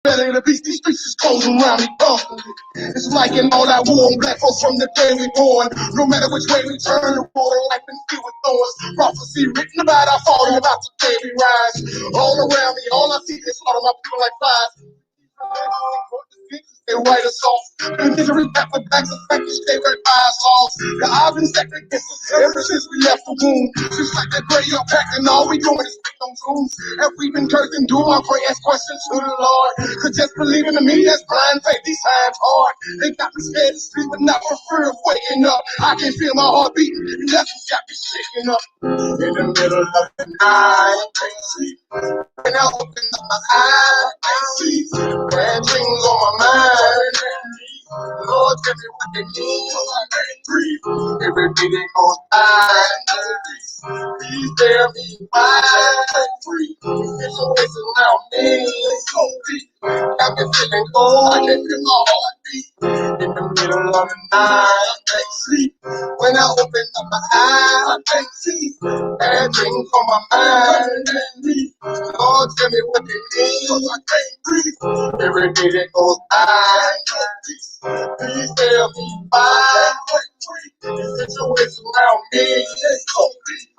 belly of the beast. These streets is closing around me constantly. It's like in all that war on black folks from the day we born. No matter which way we turn, the road of life been filled with thorns. Prophecy written about our fall and about the day we rise. All around me, all I see is slaughter my people like flies. They write us off. The misery back with backs of factors, they right by us all. The odds been stacked against us ever since we left the womb. Just like that graveyard pack, and all we doing is spitting on tombs. Have we been cursed and doom? I pray ask questions to the Lord. Cause just believing in me, that's blind faith. These times hard. They got me scared to sleep, but not for fear of waking up. I can feel my heart beating, and that's what got me shaking up. In the middle of the night, I can't sleep. When I open up my eyes, I see bad things on my mind. Lord, tell me what they mean. I can't breathe. Every day they goes by. Please tell me why I can't breathe. It's always around me. It's so deep. I've been feeling cold. I can't feel my heart beat. In the middle of the night, I can't sleep. When I open up my eyes, I can't see. Bad things on my mind. Lord, tell me what they mean. I can't breathe. Every day that goes by. Please tell me why I can't breathe. The situation around me is so deep.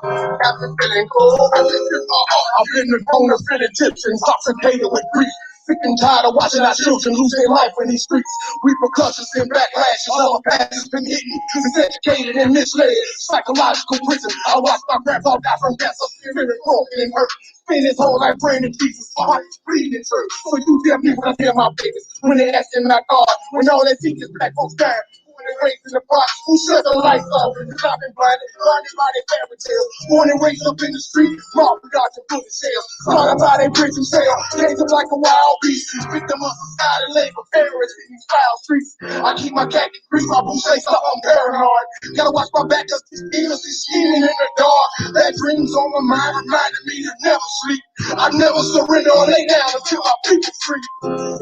I've been feeling cold. I can feel my heart. I've been the owner of Egyptians, intoxicated with grief. Sick and tired of watching our children lose their life in these streets. Repercussions and backlashes. Our past has been hidden, miseducated and misled. Psychological prison. I watched my grandpa die from cancer, spirit broken and hurt. Spend his whole life praying to Jesus, my heart is bleeding true. So you tell me when I tell my babies, when they ask him my God, when all they teach is black folks dying. When they raised in the box, who shut the lights off? Cause I've been blinded by their fairy tales. Born and raised up in the street, marked with God's and bullet shells. Slaughtered by their prison cell, chased them like a wild beast. Victim of society, labor, terrorists in these foul streets. I keep my khaki crease, my boots laced up, I'm paranoid. Gotta watch my back, cause these demons is scheming in the dark. That dreams on my mind reminded me to never sleep. I never surrender or lay down until my people free.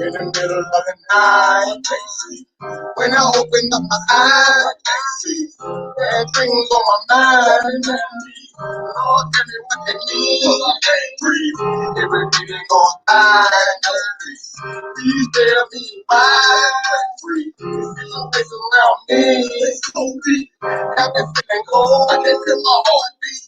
In the middle of the night, I can't sleep. When I open up my eyes, I can't see. Bad things on my mind. Lord, tell me what they mean. I can't breathe. Every day that goes by, please tell me why I can't breathe. It's always around me. It's so deep. I've been feeling cold. I can feel my heart beat.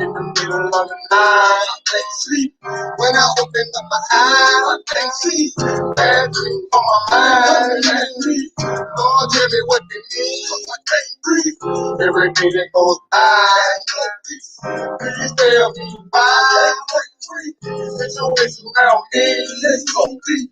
In the middle of the night, I can't sleep. When I open up my eyes, I can't see. Bad things on my mind. Lord, tell me what they mean. I can't breathe. Every day that goes by, please tell me why I can't breathe. It's always around me. It's so deep.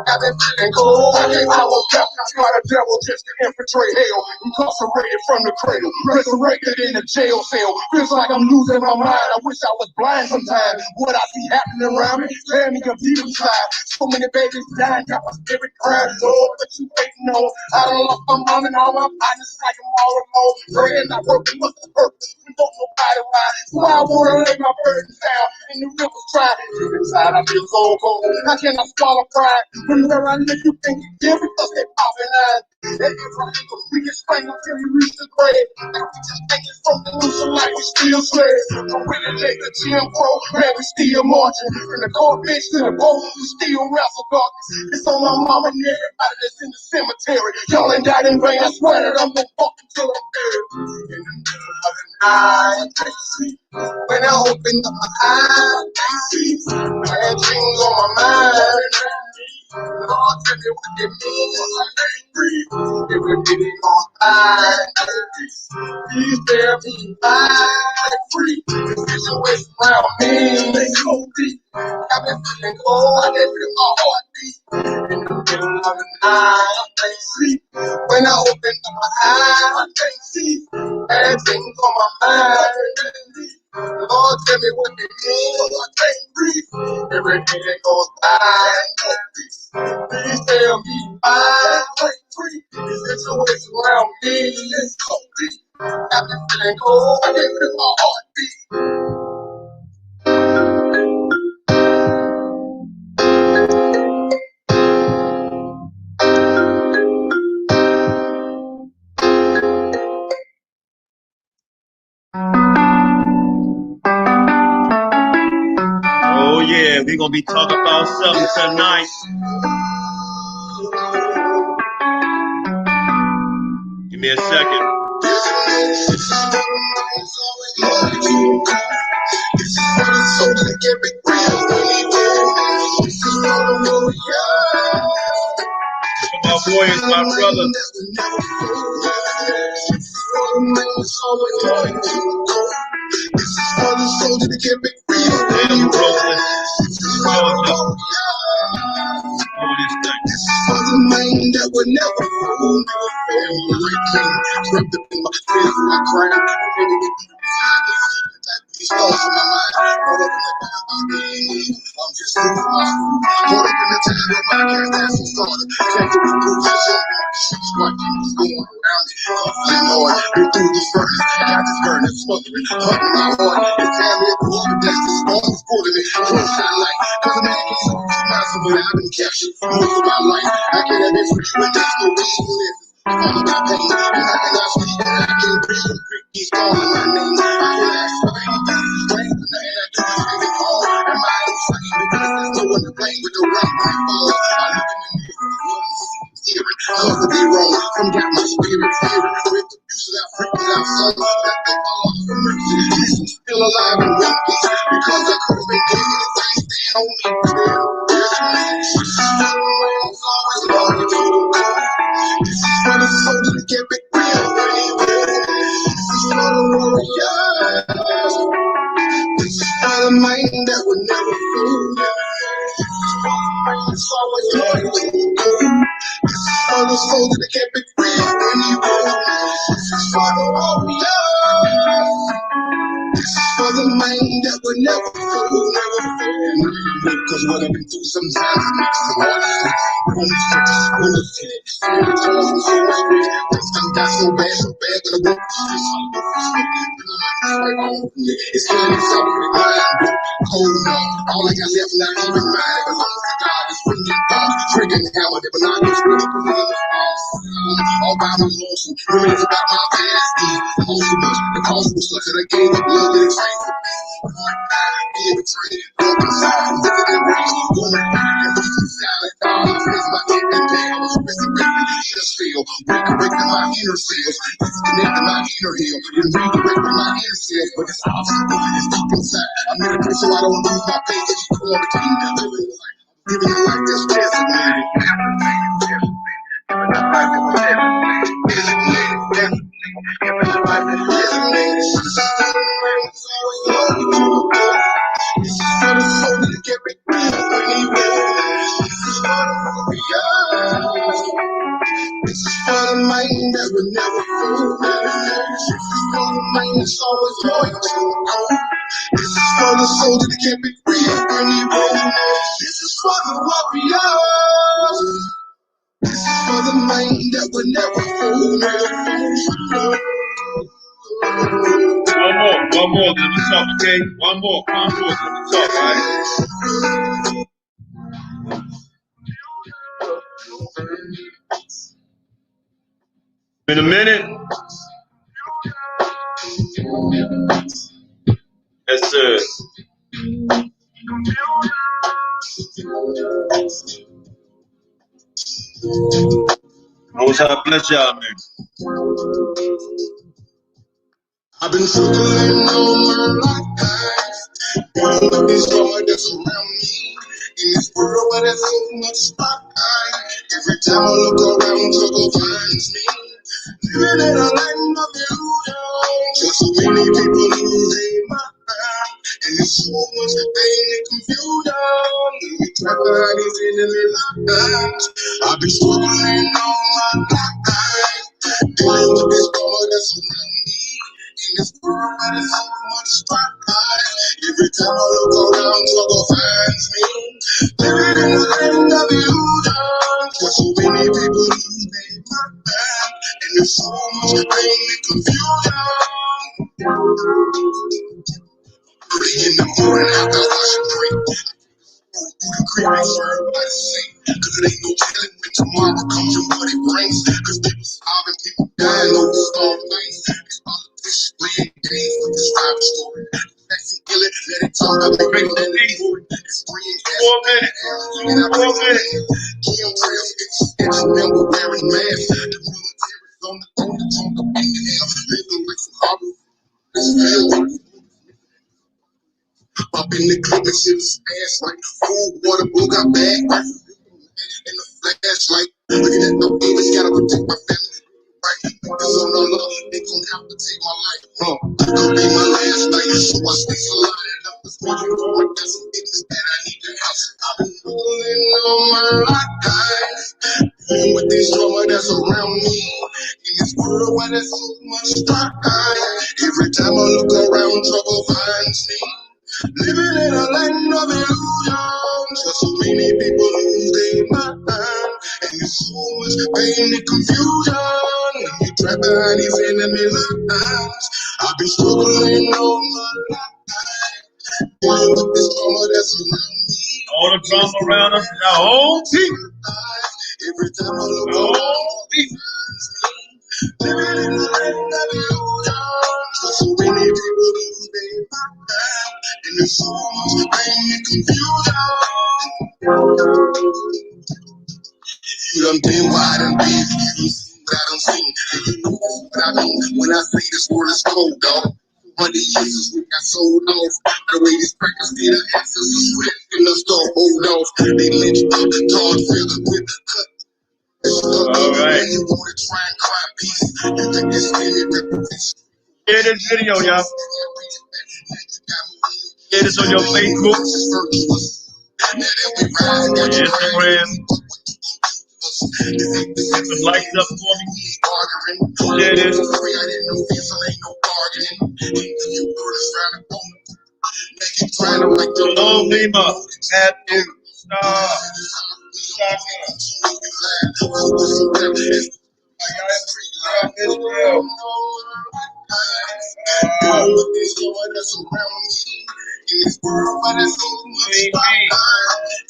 I've been feeling cold. I was baptized by the devil just to infiltrate hell. Incarcerated from the cradle, resurrected in a jail cell. Feels like I'm losing my mind. I wish I was blind sometimes. What I see happening around me, tear me a deep inside. So many babies dying, got my spirit crying. Lord, what you waiting on? I done lost my mom and all my partners like I'm all alone. Praying, not working, what's the purpose? We don't nobody why. So I wanna lay my burdens down in the river's dry. Deep inside I feel so cold. I cannot swallow pride. Whenever I live, you think you give because they popping eyes. That is right, we can strangle till we reach the grave. And we just take it from the loose like we still slaves. So when it take the Jim Crow, man, we still marching. From the court bench to the boat, we still wrestle darkness. It's on my mama and everybody that's in the cemetery. Y'all ain't died in vain, I swear that I'm gonna fuck until I'm buried. In the middle of the night, I can't sleep. When I open up my eyes, I can't see. Bad things on my mind. Lord, tell me what they mean. I can't breathe. Every day goes by. Please tell me why I can't breathe. The situation around me, they so deep. I've been feeling cold. I can feel my heart beat. In the middle of the night, I can't sleep. When I open up my eyes, I can't see. Bad things on my mind. Lord, tell me what they mean. I can't breathe. Every day that goes by, please tell me why I can't breathe. The situation around me is so deep. I've been feeling cold. I can feel my heart beat. Oh yeah, we're gonna be talking about something tonight. Give me a second. My boy is my brother. For the mind that would never fool me. My crown. These thoughts in my mind. I'm just looking for my food. Caught up in the time that my gas ass was started. Can't do the position. What was going around me? I'm Lord, been through the furnace. Got this burning, smoking, hunting my heart. It's time to go up and that's the storm is pulling me. Close to the light. Cause a man can't so massive, but I've been captured most of my life. I can't have this free when there's no reason to live. I'm about pain, and I cannot speak, and I can't breathe. He's calling my name. I can ask for anything. Blame the man I do anything wrong. Am I insane? Because there's no one to blame with the rain when it falls. I look in the mirror, hearing, cause to be wrong. From got my spirit fearing. With the music I freaking out so that they fall off for mercy. I'm still alive in one piece because I could have been dead. Anything stand on me. There's a man. Always longing to go. This is for the soldier that kept it real. This is for the warriors. This is for the mind that would never fool. This is for the mind that's always loyal to go. This is for the soldier that kept it real when he rode. This is for the warriors. This is for the mind that would never fool, never fool. Because what I've been through sometimes it makes it hard to sleep. When it's just when it's hit, when it's tough and so much grief. Things done got so bad that I won't it's killing me so with mind. Cold numb, all I got left not even mine. As long as God is freaking thoughts, freaking hammer, but not just really believe all by my lonesome, remains about my past deeds. Also, the cost was such that I gave up love and excitement. Being betrayed, broken side, living in rain, going and losing silent. All my friends, my head and day, I was resurrecting the inner seal, recorrecting my inner seals, disconnecting my inner heel, and redirecting my inner seals. But it's obstacle, it's deep inside. I made a prayer so I don't lose my faith. That you quarantine, living a life that's designated. Living a life that was designated. Living a life that was designated. This is for the soul that kept it real when he rose. This is for the warriors. This is for the mind that would never fool. This is for the mind that's always loyal to go. This is for the soul that kept it real when he rose. This is for the warriors. This is for the mind that would never fool, never fool. One more, let me talk, okay? One more, let me talk, right? In a minute. Yes, sir. Most High bless y'all, man. I've been struggling all my life, dealing with this joy that's around me. In this world where there's so much spotlight, every time I look around, trouble finds me. Living in a land of illusion, just so many people lose their mind. And there's so much pain and confusion. We try to hide these enemy lives. I've been struggling all my life, dealing with this joy that's around me. In this world where there's so much spotlight, every time I look around, trouble finds me. Living in a land of illusion, where so many people lose their mind. And there's so much pain and confusion. Early in the morning, after I wash and pray, through the creek, I hear everybody sing. Cause it ain't no telling when tomorrow comes and what it brings. Cause people starving, people dying over small things. These politicians playing games with the style story. Flexing, kill it, let it talk, I'm making that name for it. It's bringing gas, and I bring it in. Chemtrails, it's sketching them with wearing masks. The military on the tone, the tongue up in the air, living like some hobby. Up in the clip and shit ass like food, water, blue got bag, right? In the flashlight, looking at no demons, gotta protect my family. Right, this on the law, they gon' have to take my life. Could be my last night, so I stay so lining up. This morning, I got some business that I need to house. I've been rolling all my life, guys. Dealing with this trauma that's around me. In this world where there's so much strife, every time I look around, trouble finds me. Living in a land of illusion, so many people lose their mind, and there's so much pain and confusion. When you try behind these enemy lines, I've been struggling all my life, dealing with this trauma that's around me. All the drama around us, the whole team. Every time I look around, living in a land of illusion, so many people lose their mind. And there's so much pain and confusion. You done been wide and big, you see what I done seen, and you know what I mean when I say this world is cold, dog. 100 years we got sold off. The way this practice did our ancestors sweat in the store, hold off. They lynched up, tarred feathers with cut. All right. And you wanna try and cry peace. You think this spirit represents. Share this video, y'all. Share this on your Facebook, Instagram. Put some likes up for me. Share this. Shalom, Lima. Matthew.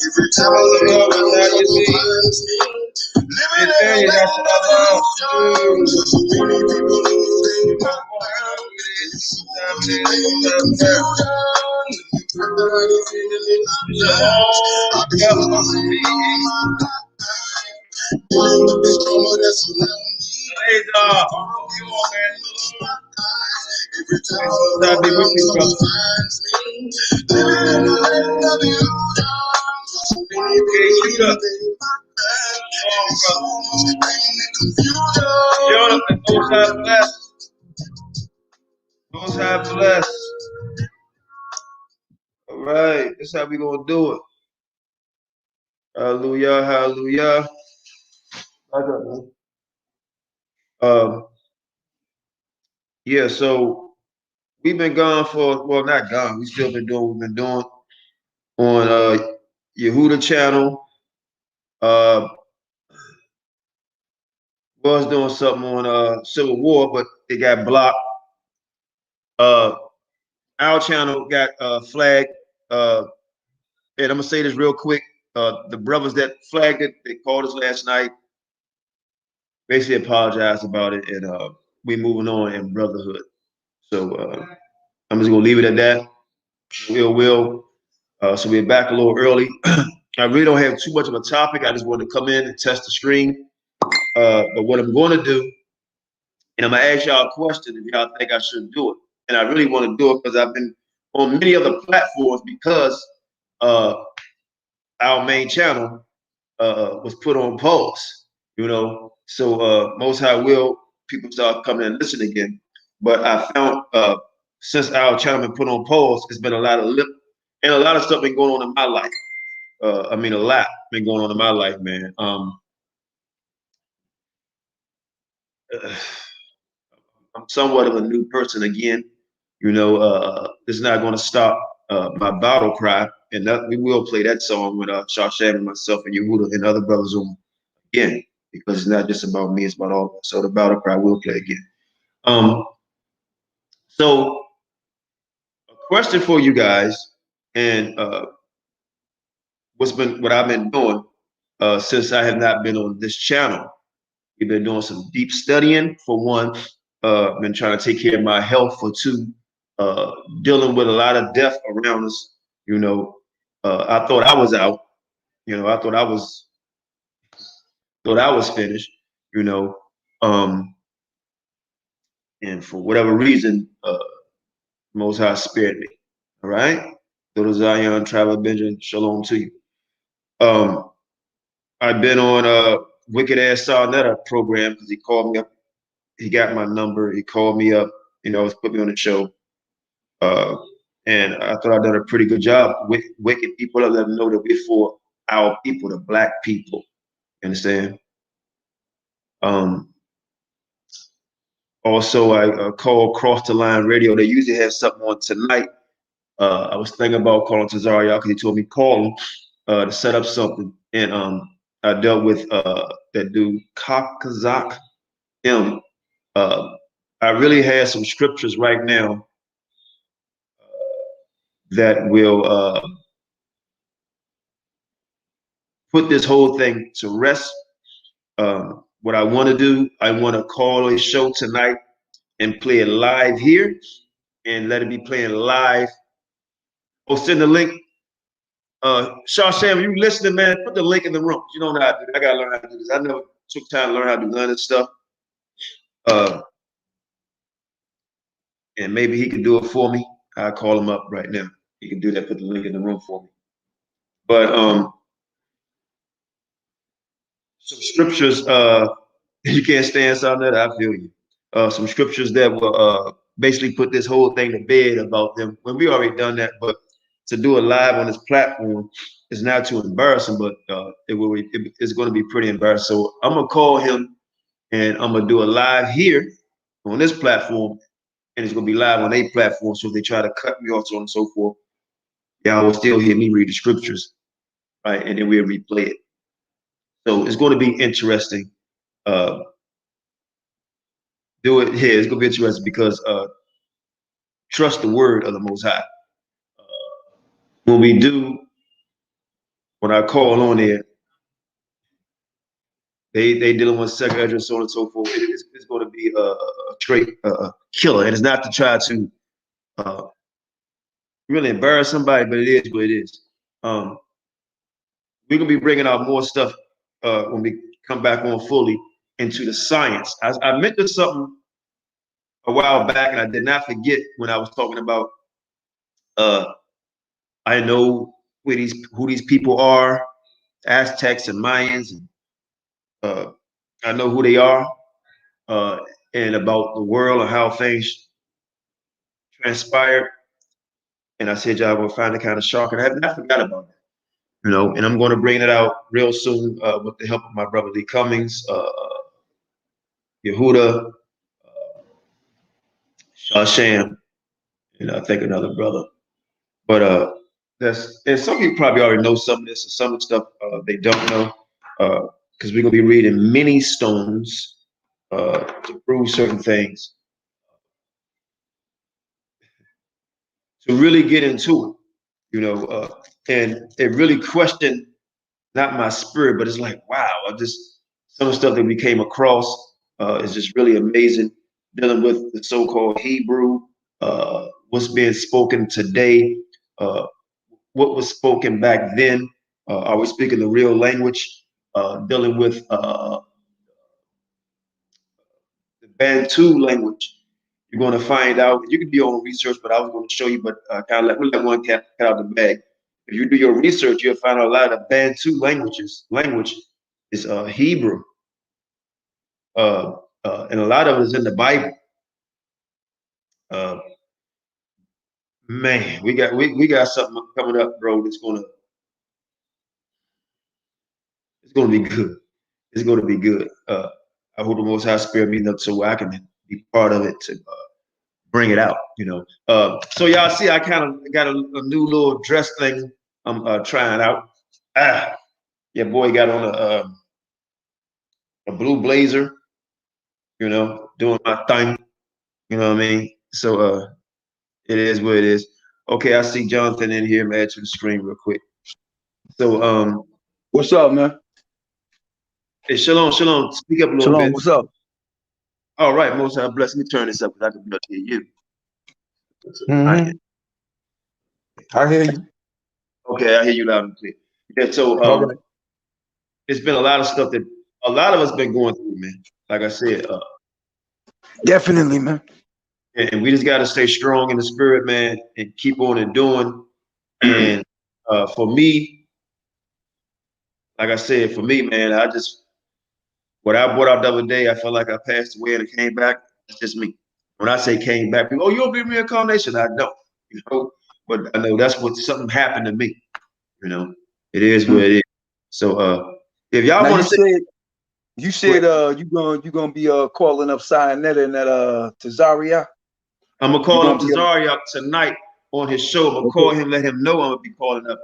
Every time I look up, living in a land of illusion. So many people lose their Most High bless. All right, that's how we gonna do it. Hallelujah, hallelujah. Yeah, so we've been gone for, well, not gone. We still been doing what we've been doing on Yehuda channel. Was doing something on Civil War, but it got blocked. Our channel got flagged. And I'm gonna say this real quick. The brothers that flagged it, they called us last night, basically apologized about it, and we moving on in brotherhood. So I'm just gonna leave it at that. Will. So we're back a little early. I really don't have too much of a topic. I just want to come in and test the stream. But what I'm going to do, and I'm gonna ask y'all a question if y'all think I should do it. And I really want to do it because I've been on many other platforms because our main channel was put on pause, you know. So Most High will people start coming and listen again. But I found since our channel been put on pause, it's been a lot of lip and a lot of stuff been going on in my life. I mean, a lot been going on in my life, man. I'm somewhat of a new person again. You know, it's not going to stop my battle cry, and that, we will play that song with Shashan and myself and Yehuda and other brothers on again, because it's not just about me; it's about all of us. So the battle cry will play again. So a question for you guys, and what I've been doing since I have not been on this channel. We've been doing some deep studying for one. Been trying to take care of my health for two. Dealing with a lot of death around us. You know, I thought I was out. You know, I thought I was finished. You know, And for whatever reason, Most High spared me. All right. Little Zion, Travel Benjamin, shalom to you. I've been on a Wicked Ass Sarnetta program because he called me up. He got my number. He called me up, put me on the show. And I thought I'd done a pretty good job with waking people up, let them know that we're for our people, the black people. You understand? Also, I called Cross the Line Radio. They usually have something on tonight. I was thinking about calling Tazaria because he told me call him to set up something. And I dealt with that dude, Kakazak M. I really had some scriptures right now that will put this whole thing to rest. What I want to do, I want to call a show tonight and play it live here and let it be playing live. I'll send the link. Shawsham, you listening, man? Put the link in the room. You know how to do it. I got to learn how to do this. I never took time to learn how to do none of this stuff. And maybe he can do it for me. I'll call him up right now. He can do that, put the link in the room for me. But some scriptures, you can't stand something that I feel you. Some scriptures that will basically put this whole thing to bed about them. When we already done that, but to do it live on this platform is not too embarrassing, but it's going to be pretty embarrassing. So I'm gonna call him and I'm gonna do it live here on this platform, and it's gonna be live on a platform. So if they try to cut me off, so on and so forth, y'all will still hear me read the scriptures, right? And then we'll replay it. So it's going to be interesting. Do it here. It's going to be interesting because trust the word of the Most High. When I call on there, they dealing with second address, so on and so forth. It's going to be a trait killer, and it's not to try to really embarrass somebody, but it is what it is. We're gonna be bringing out more stuff when we come back on fully into the science. I mentioned something a while back, and I did not forget when I was talking about. I know who these people are, Aztecs and Mayans, and I know who they are, and about the world and how things transpired. And I said, y'all gonna find it kind of shocking. I have not forgot about that, and I'm going to bring it out real soon with the help of my brother Lee Cummings, Yehuda, Shasham, and I think another brother. But and some people probably already know some of this, and some of the stuff they don't know, because we're gonna be reading many stones to prove certain things, to really get into it, and it really questioned not my spirit, but it's like, wow, some of the stuff that we came across is just really amazing, dealing with the so-called Hebrew, what's being spoken today, what was spoken back then. Are we speaking the real language? Dealing with the Bantu language. You're going to find out. You can do your own research, but I was going to show you. But kind of we'll let one cat out of the bag. If you do your research, you'll find out a lot of Bantu language is Hebrew, and a lot of it is in the Bible. Man, we got something coming up, bro. It's gonna be good. It's gonna be good. I hope the Most High spare me enough so I can be part of it to bring it out. So y'all see, I kind of got a new little dress thing I'm trying out. Yeah, boy got on a blue blazer. Doing my thing. You know what I mean? So it is what it is. Okay, I see Jonathan in here. Man, to the screen real quick. So what's up, man? Hey, shalom. Speak up a little bit. What's up? All right, Most High bless. Let me turn this up because I can better hear you. I hear you. Okay, I hear you loud and clear. Yeah, so it's been a lot of stuff that a lot of us been going through, man. Like I said, Definitely, man. And we just got to stay strong in the spirit, man, and keep on and doing. And for me, like I said, for me, man, what I brought out the other day, I felt like I passed away and came back. It's just me. When I say came back, people, oh, you'll be reincarnation. I don't, but I know that's what something happened to me. It is what it is. So, if y'all Now want to say, you said you gonna be calling up Cyanetta and that Tazaria. I'm gonna call up Tazaria up tonight on his show. I'm gonna call him, let him know I'm gonna be calling up.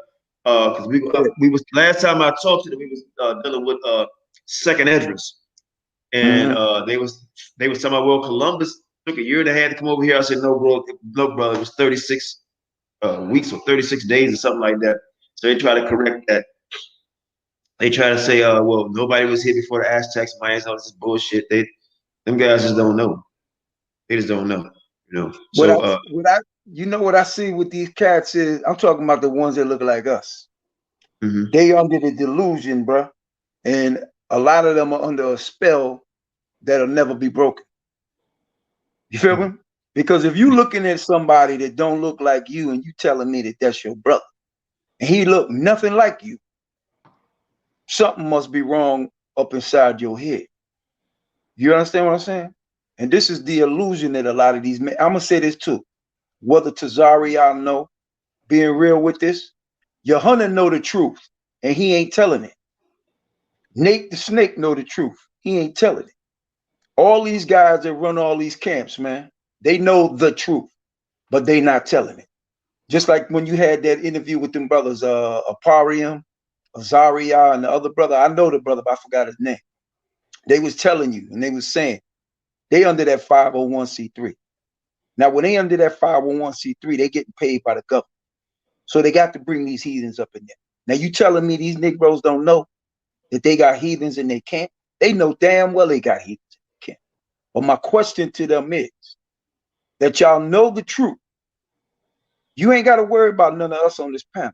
Because we was last time I talked to them, we was dealing with second address, and they was talking about, well, Columbus took a year and a half to come over here. I said, no, bro, it was 36 weeks or 36 days or something like that. So they try to correct that. They try to say, well, nobody was here before the Aztecs. Mayans, all this is bullshit. Them guys just don't know. They just don't know. So what I see with these cats is, I'm talking about the ones that look like us. They under the delusion, bro, and a lot of them are under a spell that'll never be broken. You feel me? Because if you looking at somebody that don't look like you and you telling me that that's your brother, and he look nothing like you, something must be wrong up inside your head. You understand what I'm saying? And this is the illusion that a lot of these men, I'm gonna say this too. Whether Tazari, y'all know, being real with this, your hunter know the truth, and he ain't telling it. Nate the Snake know the truth. He ain't telling it. All these guys that run all these camps, man, they know the truth, but they not telling it. Just like when you had that interview with them brothers, Aparium, Azaria, and the other brother. I know the brother, but I forgot his name. They was telling you, and they was saying they under that 501c3. Now, when they under that 501c3, they getting paid by the government. So they got to bring these heathens up in there. Now, you telling me these Negroes don't know that they got heathens in their camp? They know damn well they got heathens in their camp. But my question to them is that y'all know the truth. You ain't got to worry about none of us on this panel.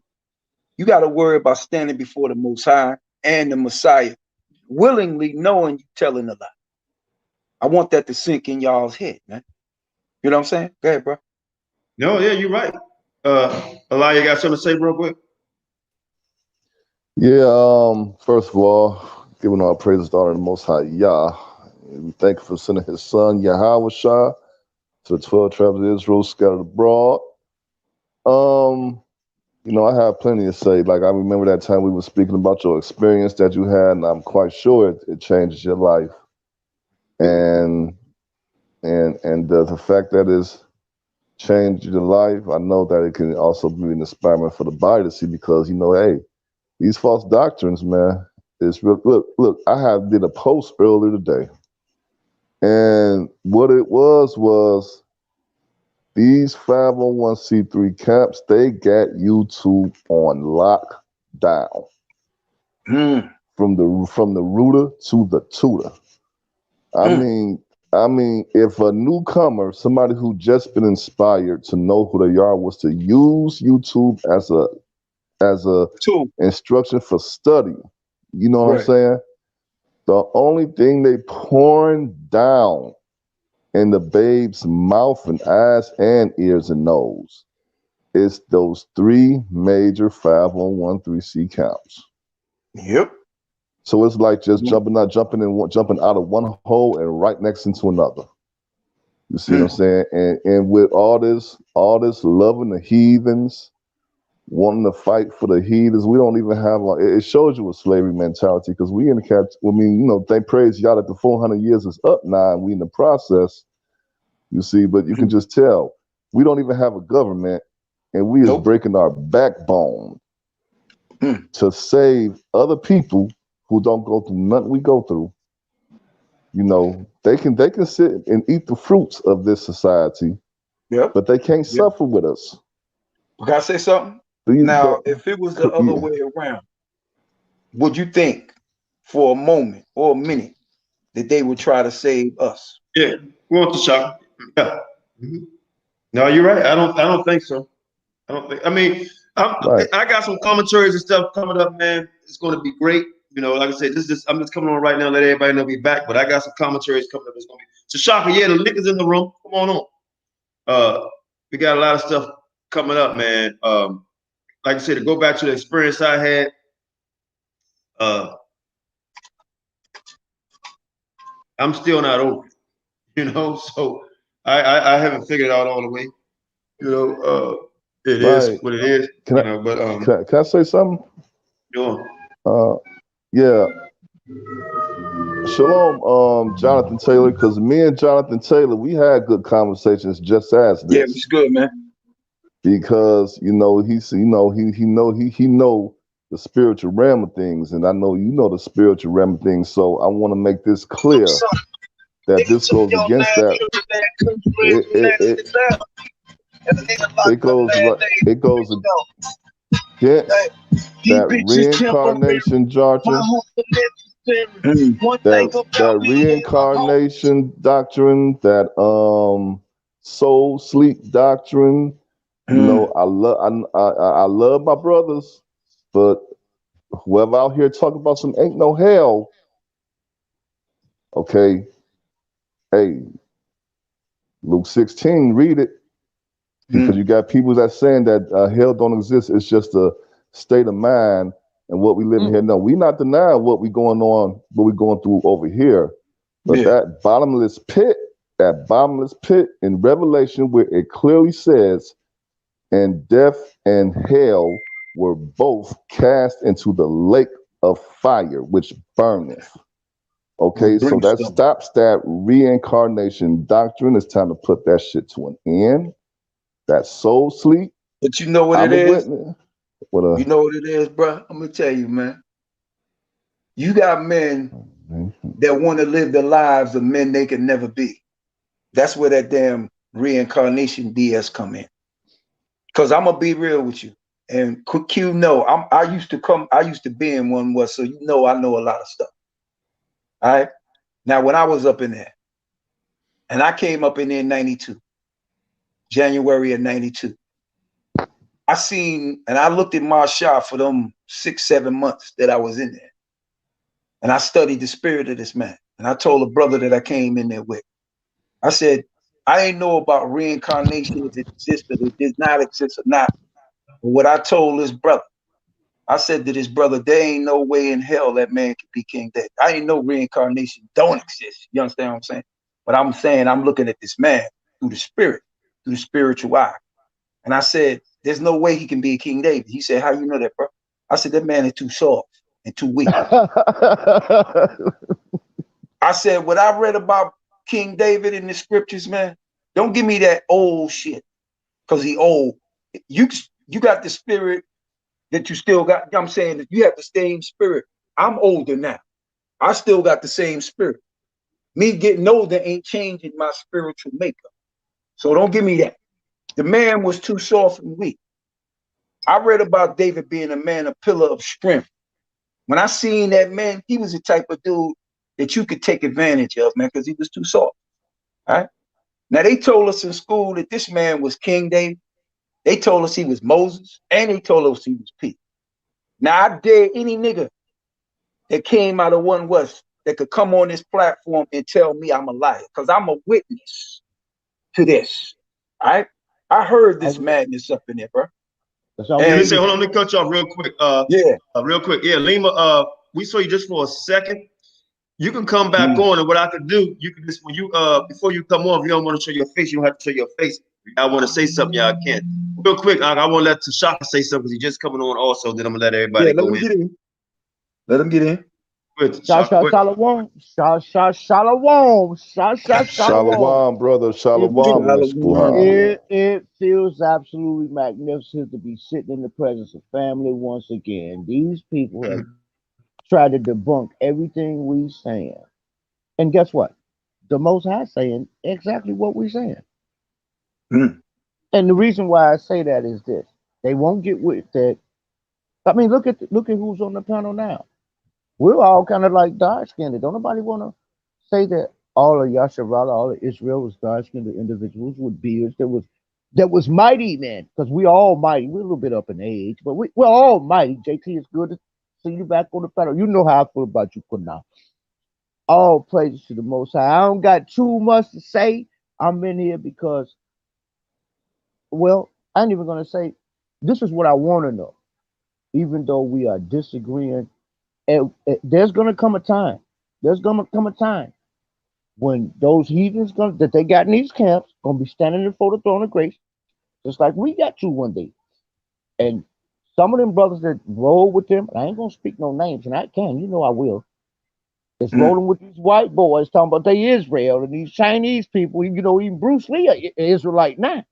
You got to worry about standing before the Most High and the Messiah, willingly knowing you telling a lie. I want that to sink in y'all's head, man. You know what I'm saying? Go ahead, bro. No, yeah, you're right. Eli, you got something to say real quick? Yeah, first of all, giving our praises to the Most High Yah. We thank you for sending his son, Yahawashi, to the 12 tribes of Israel scattered abroad. I have plenty to say. Like, I remember that time we were speaking about your experience that you had, and I'm quite sure it changes your life. And the fact that it's changed your life, I know that it can also be an inspiration for the body to see, because, hey, these false doctrines, man, it's real. Look, I did a post earlier today, and what it was these 501c3 camps, they got YouTube on lockdown. From the rooter to the tutor. I mean, if a newcomer, somebody who just been inspired to know who they are, was to use YouTube as a tool, instruction for study, you know what I'm saying? The only thing they pouring down in the babe's mouth and eyes and ears and nose is those three major 501c camps. Yep. So it's like just jumping out of one hole and right next into another. You see what I'm saying? And with all this loving the heathens, wanting to fight for the heathens, we don't even have it shows you a slavery mentality, because we in the cap. I mean, thank praise y'all that the 400 years is up now and we in the process. You see, but you can just tell we don't even have a government, and we is breaking our backbone to save other people who don't go through nothing we go through. They can sit and eat the fruits of this society, but they can't suffer with us. Can I say something? Now, if it was the other way around, would you think for a moment or a minute that they would try to save us? Yeah, we want to shock. Yeah. No, you're right. I don't think so. I mean, I got some commentaries and stuff coming up, man. It's going to be great. You know, like I said, I'm just coming on right now. Let everybody know we back. But I got some commentaries coming up. It's gonna be Shaka. Yeah, the link is in the room. Come on. We got a lot of stuff coming up, man. Like I said, to go back to the experience I had. I'm still not over it, you know. So I haven't figured out all the way. You know, it is what it is. Can I say something? Sure. Yeah. Shalom, Jonathan Taylor, because me and Jonathan Taylor, we had good conversations just as this. Yeah, it's good, man. Because he know the spiritual realm of things, and I know you know the spiritual realm of things. So I want to make this clear that this goes against that. It goes against that reincarnation doctrine. That reincarnation doctrine, that soul sleep doctrine. You know, I love my brothers, but whoever out here talking about some ain't no hell. Okay, hey, Luke 16, read it, because you got people that saying that hell don't exist. It's just a state of mind and what we live in here. No, we not denying what we going through over here, but that bottomless pit in Revelation, where it clearly says, and death and hell were both cast into the lake of fire, which burneth. Okay, so that stops that reincarnation doctrine. It's time to put that shit to an end. That soul sleep. But you know what it is? You know what it is, bro? I'm gonna tell you, man. You got men that want to live the lives of men they can never be. That's where that damn reincarnation BS come in. Cause I'm gonna be real with you, and Q know I used to be in one was, so you know I know a lot of stuff. All right. Now when I was up in there, and I came up in there in 92, January of 92, I seen and I looked at Marshall for them 6-7 months that I was in there, and I studied the spirit of this man. And I told a brother that I came in there with, I said, I ain't know about reincarnation, if it existed, it did not exist or not. But what I told this brother, I said to this brother, there ain't no way in hell that man could be King David. I ain't know reincarnation don't exist. You understand what I'm saying? But I'm saying I'm looking at this man through the spirit, through the spiritual eye. And I said, there's no way he can be a King David. He said, how you know that, bro? I said, that man is too soft and too weak. I said, what I read about King David in the scriptures, man, don't give me that old shit, because he old. You got the spirit that you still got. I'm saying that you have the same spirit. I'm older now. I still got the same spirit. Me getting older ain't changing my spiritual makeup. So don't give me that. The man was too soft and weak. I read about David being a man, a pillar of strength. When I seen that man, he was the type of dude that you could take advantage of, man, because he was too soft. All right. Now they told us in school that this man was King David. They told us he was Moses, and they told us he was P. Now I dare any nigga that came out of One West that could come on this platform and tell me I'm a liar, because I'm a witness to this. All right. I heard this madness up in there, bro. Let me say, hold on, let me cut you off real quick. Real quick. Yeah, Lima, we saw you just for a second. You can come back on, and what I could do, you can just, when you before you come on, if you don't want to show your face, you don't have to show your face. I want to say something, y'all can. Real quick, I want to let Tashaka say something, because he's just coming on also, then I'm gonna let everybody go in. Let him get in. Shalom, brother. Shalom. It feels absolutely magnificent to be sitting in the presence of family once again. These people have tried to debunk everything we saying. And guess what? The Most High saying exactly what we're saying. And the reason why I say that is this. They won't get with that. I mean, look at who's on the panel now. We're all kind of like dark-skinned. Don't nobody want to say that all of Yasharala, all of Israel was dark-skinned individuals with beards. That was mighty, man, because we all mighty. We're a little bit up in age, but we're all mighty. JT is good. See you back on the panel. You know how I feel about you, Qanath. All praises to the Most High. I don't got too much to say. I'm in here because, well, I ain't even gonna say. This is what I want to know. Even though we are disagreeing, there's gonna come a time. There's gonna come a time when those heathens that they got in these camps gonna be standing before the throne of grace, just like we got to one day. And some of them brothers that roll with them, I ain't gonna speak no names, and I can, you know I will. It's rolling with these white boys talking about they Israel and these Chinese people. You know, even Bruce Lee, an Israelite now.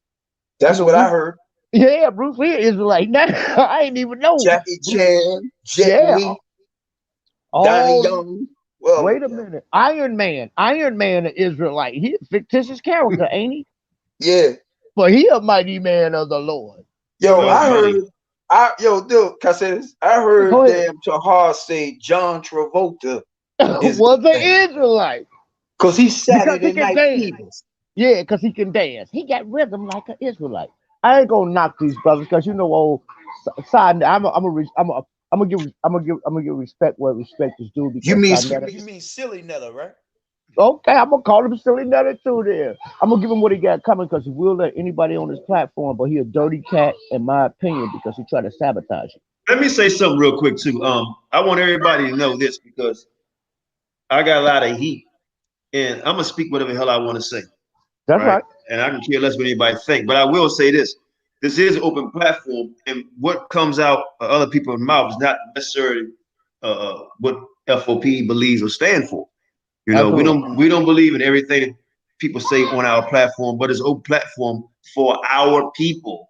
That's you know, what I heard. Yeah, Bruce Lee, Israelite now. I ain't even know. Jackie Chan, Jet Li, Donnie Young. Well, wait a minute. Iron Man, an Israelite. He a fictitious character, ain't he? Yeah. But he a mighty man of the Lord. Yo, I heard. Dude, can I say this? I heard damn Tahar say John Travolta was an Israelite. Because he Saturday Night Fever. Yeah, because he can dance. He got rhythm like an Israelite. I ain't gonna knock these brothers because you know, old side. I'm gonna give respect where respect is due. Because you mean Silly Nella, right? Okay, I'm gonna call him Silly Nella too. There, I'm gonna give him what he got coming because he will let anybody on his platform, but he a dirty cat, in my opinion, because he tried to sabotage you. Let me say something real quick too. I want everybody to know this because I got a lot of heat, and I'm gonna speak whatever the hell I want to say. That's right. And I can care less what anybody think. But I will say this: this is an open platform, and what comes out of other people's mouths is not necessarily what F.O.P.E believes or stand for. You know, we don't believe in everything people say on our platform, but it's an open platform for our people.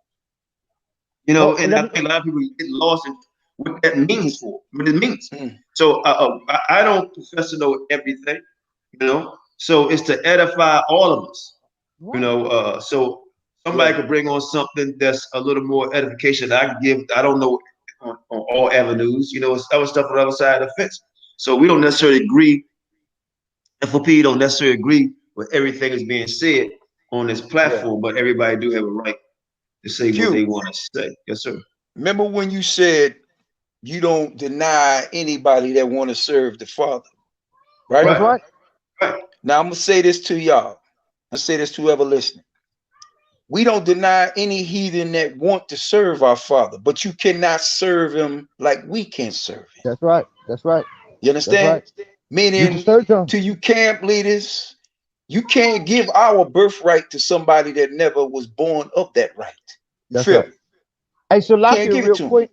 You know, and I think a lot of people get lost in what that means for what it means. So I don't profess to know everything, you know. So it's to edify all of us, you know. So somebody could bring on something that's a little more edification that I can give. I don't know on all avenues, you know. It's other stuff on the other side of the fence. So we don't necessarily agree. F.O.P.E don't necessarily agree with everything that's being said on this platform, but everybody do have a right to say what they want to say. Yes, sir. Remember when you said you don't deny anybody that want to serve the Father, right? That's right. Now I'm gonna say this to y'all. I say this to whoever listening. We don't deny any heathen that want to serve our Father, but you cannot serve him like we can serve him. That's right. That's right. You understand? Right. Meaning to you camp leaders, you can't give our birthright to somebody that never was born of that right. You feel me? Hey, Salakia,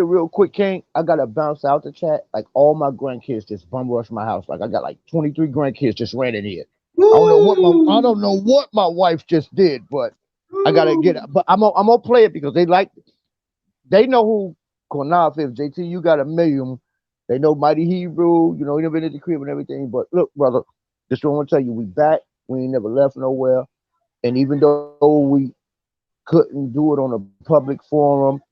real quick, King. I gotta bounce out the chat. Like all my grandkids just bum rush my house. Like I got like 23 grandkids just ran in here. I don't know what my wife just did, but I gotta get it. But I'm gonna play it because they know who Qanath is. JT, you got a million. They know Mighty Hebrew. You know, he never been in the crib and everything. But look, brother, just want to tell you, we back. We ain't never left nowhere. And even though we couldn't do it on a public forum,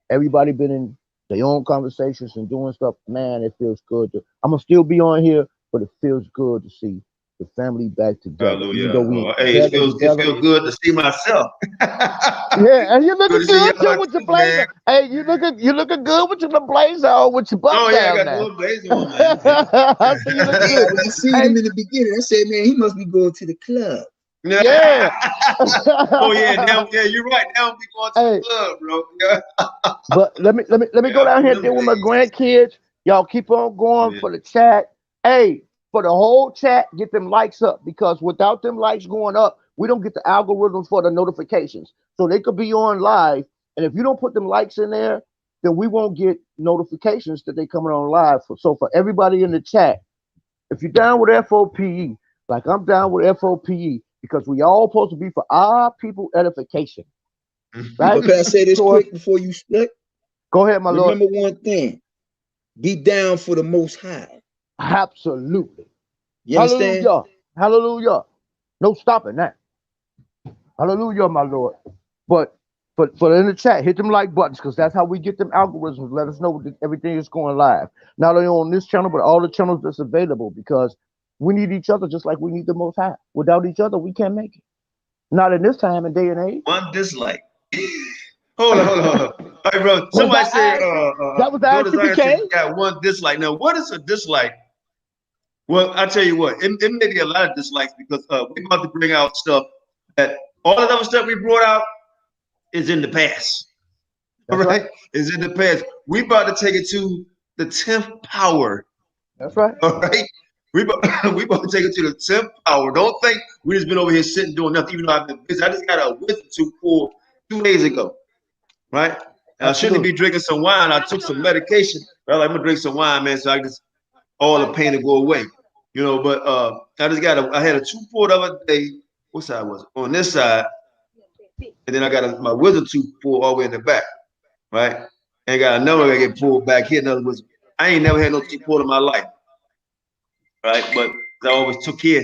everybody been in their own conversations and doing stuff. Man, it feels good. I'm gonna still be on here, but it feels good to see the family back together. Hallelujah. Hey, it feels good to see myself. Yeah, and you looking good too with your blazer. Hey, you looking good with your blazer on with your button down now. I got the blazer on, man. I see you looking good. When I see him in the beginning, I said, man, he must be going to the club. Yeah. Oh yeah, you're right. Now we going to the club, bro. Yeah. But let me go down here and deal with my grandkids. Y'all keep on going for the chat. Hey, for the whole chat, get them likes up because without them likes going up, we don't get the algorithm for the notifications. So they could be on live, and if you don't put them likes in there, then we won't get notifications that they coming on live. So for everybody in the chat, if you're down with F.O.P.E, like I'm down with F.O.P.E, because we all supposed to be for our people edification. Right? Can I say this quick before you split? Go ahead, my Lord. Remember one thing. Be down for the Most High. Absolutely. You understand? Hallelujah. No stopping that. Hallelujah, my Lord. But in the chat, hit them like buttons because that's how we get them algorithms. Let us know that everything is going live. Not only on this channel, but all the channels that's available because we need each other just like we need the Most High. Without each other, we can't make it. Not in this time and day and age. One dislike. Hold on. All right, bro. Somebody said, that was Daughter actually Zion the said case. you got one dislike. Now, what is a dislike? Well, I tell you what, it may be a lot of dislikes because we're about to bring out stuff that all of the other stuff we brought out is in the past. That's right? Is in the past. We about to take it to the 10th power. That's right. All right. We about to take it to the 10th power. Don't think we just been over here sitting doing nothing, even though I've been busy. I just got a wisdom tooth pulled 2 days ago. Right? And I shouldn't be drinking some wine. I took some medication. Well, I'm gonna drink some wine, man, so I just all the pain to go away. You know, but I just got I had a tooth pulled the other day. What side was it? On this side, and then I got my wisdom tooth pulled all the way in the back. Right? And got another one that get pulled back here. In other words, I ain't never had no teeth pulled in my life. Right? But I always took care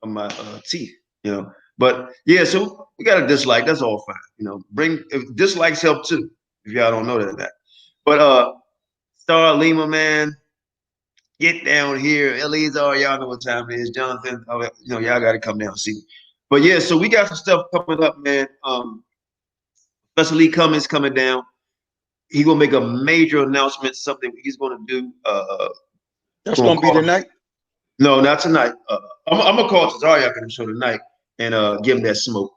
of my teeth, you know. But yeah, so we got a dislike. That's all fine. You know, dislikes help too, if y'all don't know that. But Star Lima, man, get down here. Eliezer, y'all know what time it is. Jonathan, you know, y'all gotta come down and see me. But yeah, so we got some stuff coming up, man. Professor Lee Cummings coming down. He's gonna make a major announcement, something he's gonna do. That's gonna be tonight? No, not tonight. I'm gonna call Cesario after the show tonight and give him that smoke.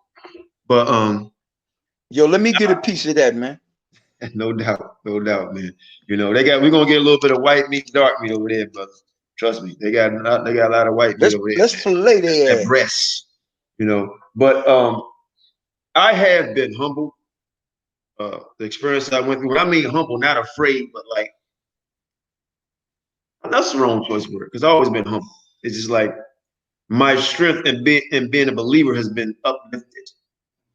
But yo, let me get a piece of that, man. No doubt, man. You know, we're gonna get a little bit of white meat, dark meat over there, brother. Trust me, they got a lot of white meat over there. Let's fillet their breasts, you know. But I have been humbled. The experience I went through. When I mean humble, not afraid, but like that's the wrong choice word because I've always been humble. It's just like my strength in being a believer has been uplifted.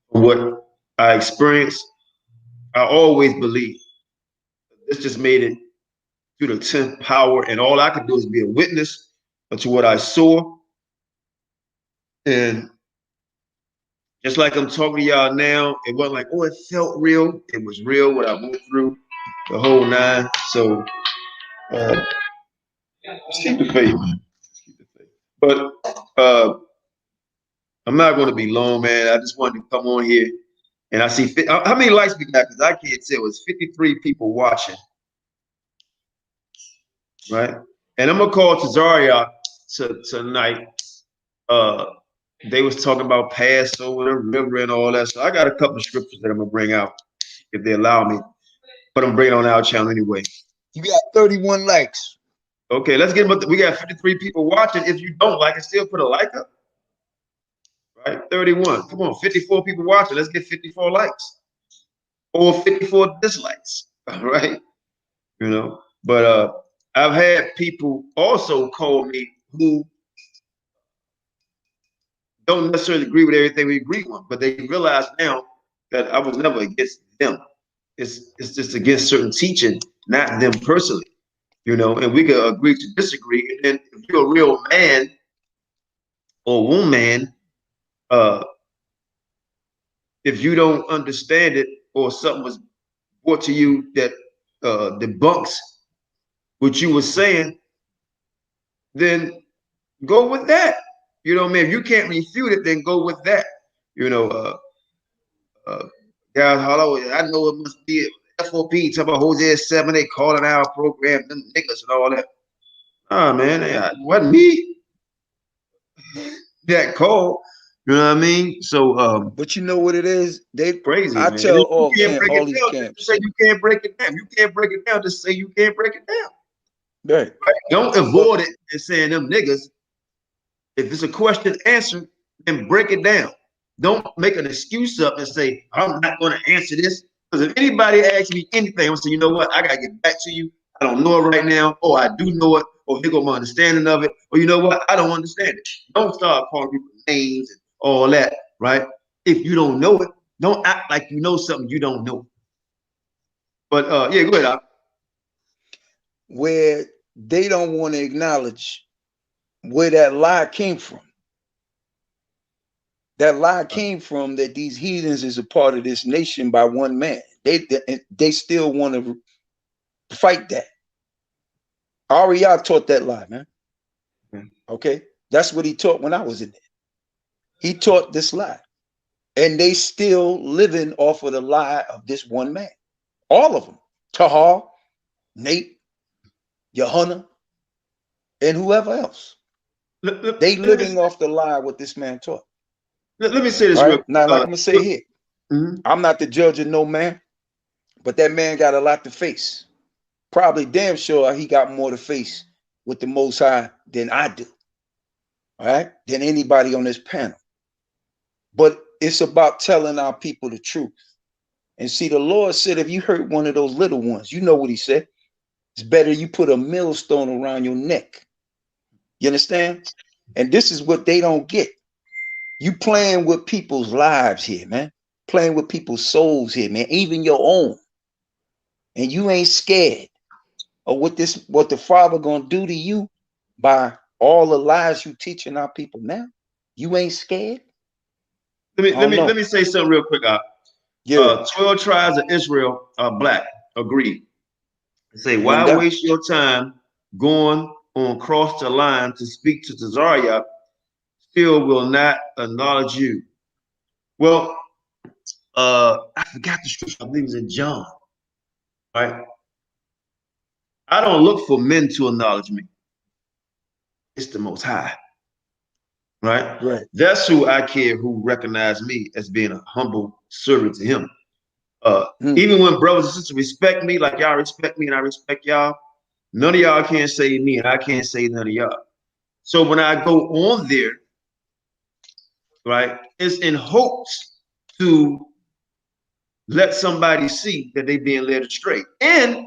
What I experienced, I always believed. This just made it to the 10th power, and all I could do is be a witness to what I saw. And just like I'm talking to y'all now, it wasn't like, oh, it felt real. It was real what I went through, the whole 9. So let's keep the faith, man. But I'm not going to be long, man. I just wanted to come on here, and I see how many likes we got because I can't tell. It's 53 people watching, right? And I'm gonna call Cesario tonight. They was talking about Passover, the river, and all that. So I got a couple of scriptures that I'm gonna bring out if they allow me. But I'm bringing on our channel anyway. You got 31 likes. Okay, let's get them. We got 53 people watching. If you don't like it, still put a like up. Right, 31. Come on, 54 people watching. Let's get 54 likes or 54 dislikes. All right, you know. But I've had people also call me who don't necessarily agree with everything we agree on, but they realize now that I was never against them. It's just against certain teaching, not them personally, you know. And we could agree to disagree. And then if you're a real man or woman, if you don't understand it or something was brought to you that debunks what you were saying, then go with that. You know what I mean? If you can't refute it, then go with that. You know, guys, I know it must be F.O.P.E. talking about Hosea 7, they calling our program, them niggas and all that. Ah, man, it wasn't me that called. You know what I mean? So, but you know what it is? They crazy. I man. tell all these camps. Say you can't break it down. You can't break it down. Just say you can't break it down. Right. Don't avoid it and saying them niggas. If it's a question answered, then break it down. Don't make an excuse up and say, I'm not going to answer this. Because if anybody asks me anything, I'm saying, you know what? I got to get back to you. I don't know it right now. Or I do know it. Or here go my understanding of it. Or you know what? I don't understand it. Don't start calling people names and all that, right? If you don't know it, don't act like you know something you don't know. But yeah, go ahead, Al. Where they don't want to acknowledge where that lie came from. That lie came from that these heathens is a part of this nation by one man. They still want to fight that. AREA taught that lie, man. Okay, that's what he taught when I was in there. He taught this lie. And they still living off of the lie of this one man. All of them. Tahar, Nate, Yohana, and whoever else. They living off the lie what this man taught. Let me say this All real right? Now, like I'm going to say here, I'm not the judge of no man, but that man got a lot to face. Probably damn sure he got more to face with the Most High than I do. All right? Than anybody on this panel. But it's about telling our people the truth. And see, the Lord said, if you hurt one of those little ones, you know what he said. It's better you put a millstone around your neck. You understand? And this is what they don't get. You playing with people's lives here, man. Playing with people's souls here, man. Even your own. And you ain't scared of what the Father gonna do to you by all the lies you teaching our people now. You ain't scared. Let me say something real quick. Yeah. 12 tribes of Israel are black. Agreed. Say, why No doubt. waste your time going on across the line to speak to Tazariah? Still will not acknowledge you. Well, I forgot the scripture. I believe it's in John. Right? I don't look for men to acknowledge me. It's the Most High. Right? Right. That's who I care, who recognize me as being a humble servant to him. Even when brothers and sisters respect me like y'all respect me and I respect y'all, none of y'all can't say me and I can't say none of y'all. So when I go on there, right, it's in hopes to let somebody see that they being led astray. And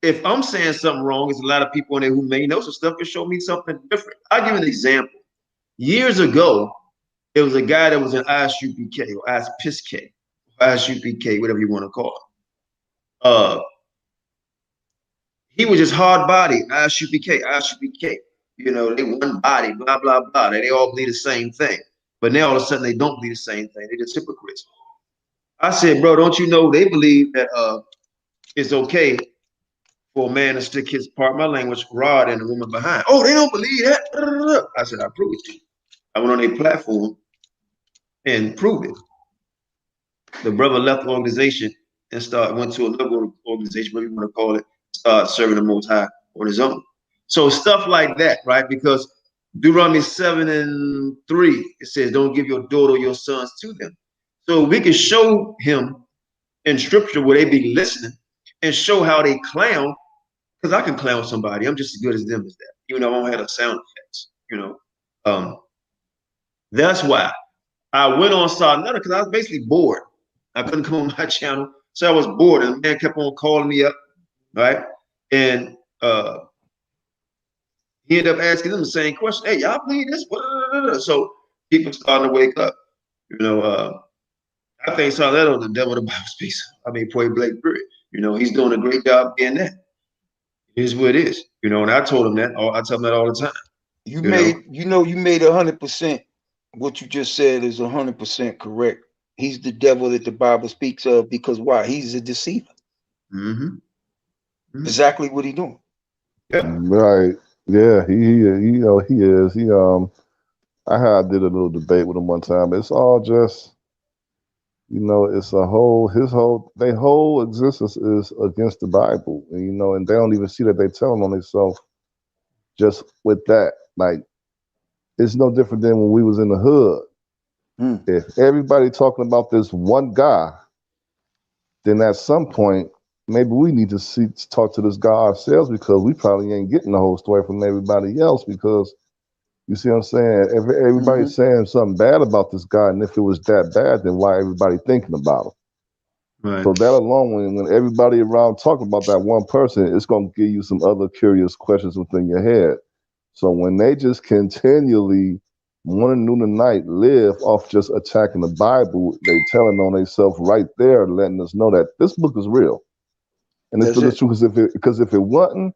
if I'm saying something wrong, there's a lot of people in there who may know some stuff can show me something different. I'll give you an example. Years ago, there was a guy that was in ISUPK or ISPK, ISUPK, whatever you want to call it. He was just hard body, ISUPK. You know, they one body, blah, blah, blah. They all believe the same thing. But now all of a sudden they don't believe the same thing. They're just hypocrites. I said, bro, don't you know they believe that it's okay for a man to stick his, part my language, rod in a woman behind? Oh, they don't believe that. I said, I prove it to you. I went on their platform and proved it. The brother left the organization and went to another organization, whatever you want to call it, start serving the Most High on his own. So stuff like that, right? Because Deuteronomy 7:3, it says, don't give your daughter or your sons to them. So we can show him in scripture where they be listening and show how they clown, because I can clown somebody. I'm just as good as them as that, even though I don't have the sound effects, you know. That's why I went on Sarnetta, because I was basically bored. I couldn't come on my channel, so I was bored, and the man kept on calling me up, right? And he ended up asking them the same question. Hey, y'all believe this? So people starting to wake up. You know, I think Sarnetta, the devil of the Bible speaks. I mean, point blank period. You know, he's doing a great job being that. It is what it is. You know, and I told him that. I tell him that all the time. You made 100%. What you just said is 100% correct. He's the devil that the Bible speaks of, because why? He's a deceiver. Exactly what he doing. Yeah. Right. Yeah. He is. I did a little debate with him one time. It's all just, it's their whole existence is against the Bible, and they don't even see that they telling on themselves just with that. Like, it's no different than when we was in the hood. If everybody talking about this one guy, then at some point, maybe we need to talk to this guy ourselves, because we probably ain't getting the whole story from everybody else. Because you see what I'm saying? If everybody's saying something bad about this guy, and if it was that bad, then why everybody thinking about him? Right. So that alone, when everybody around talking about that one person, it's going to give you some other curious questions within your head. So when they just continually, morning, noon, and night, live off just attacking the Bible, they telling on themselves right there, letting us know that this book is real. And it's the truth, because if it wasn't,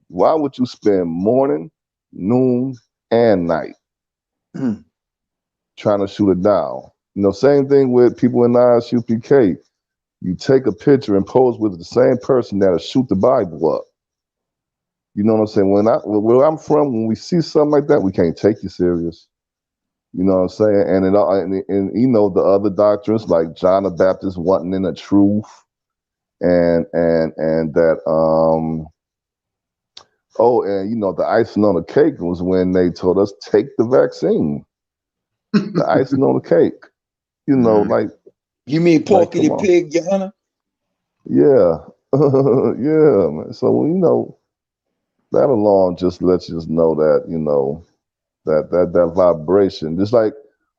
why would you spend morning, noon, and night trying to shoot it down? Same thing with people in ISUPK. You take a picture and pose with the same person that'll shoot the Bible up. You know what I'm saying? Where I'm from, when we see something like that, we can't take you serious. You know what I'm saying? And and you know the other doctrines like John the Baptist wanting in the truth, and that oh, and you know the icing on the cake was when they told us take the vaccine. The icing on the cake. You know, like you mean Porky the come on. Pig, Your Honor? Yeah, yeah, man. So you know that alone just lets you know that you know that vibration, just like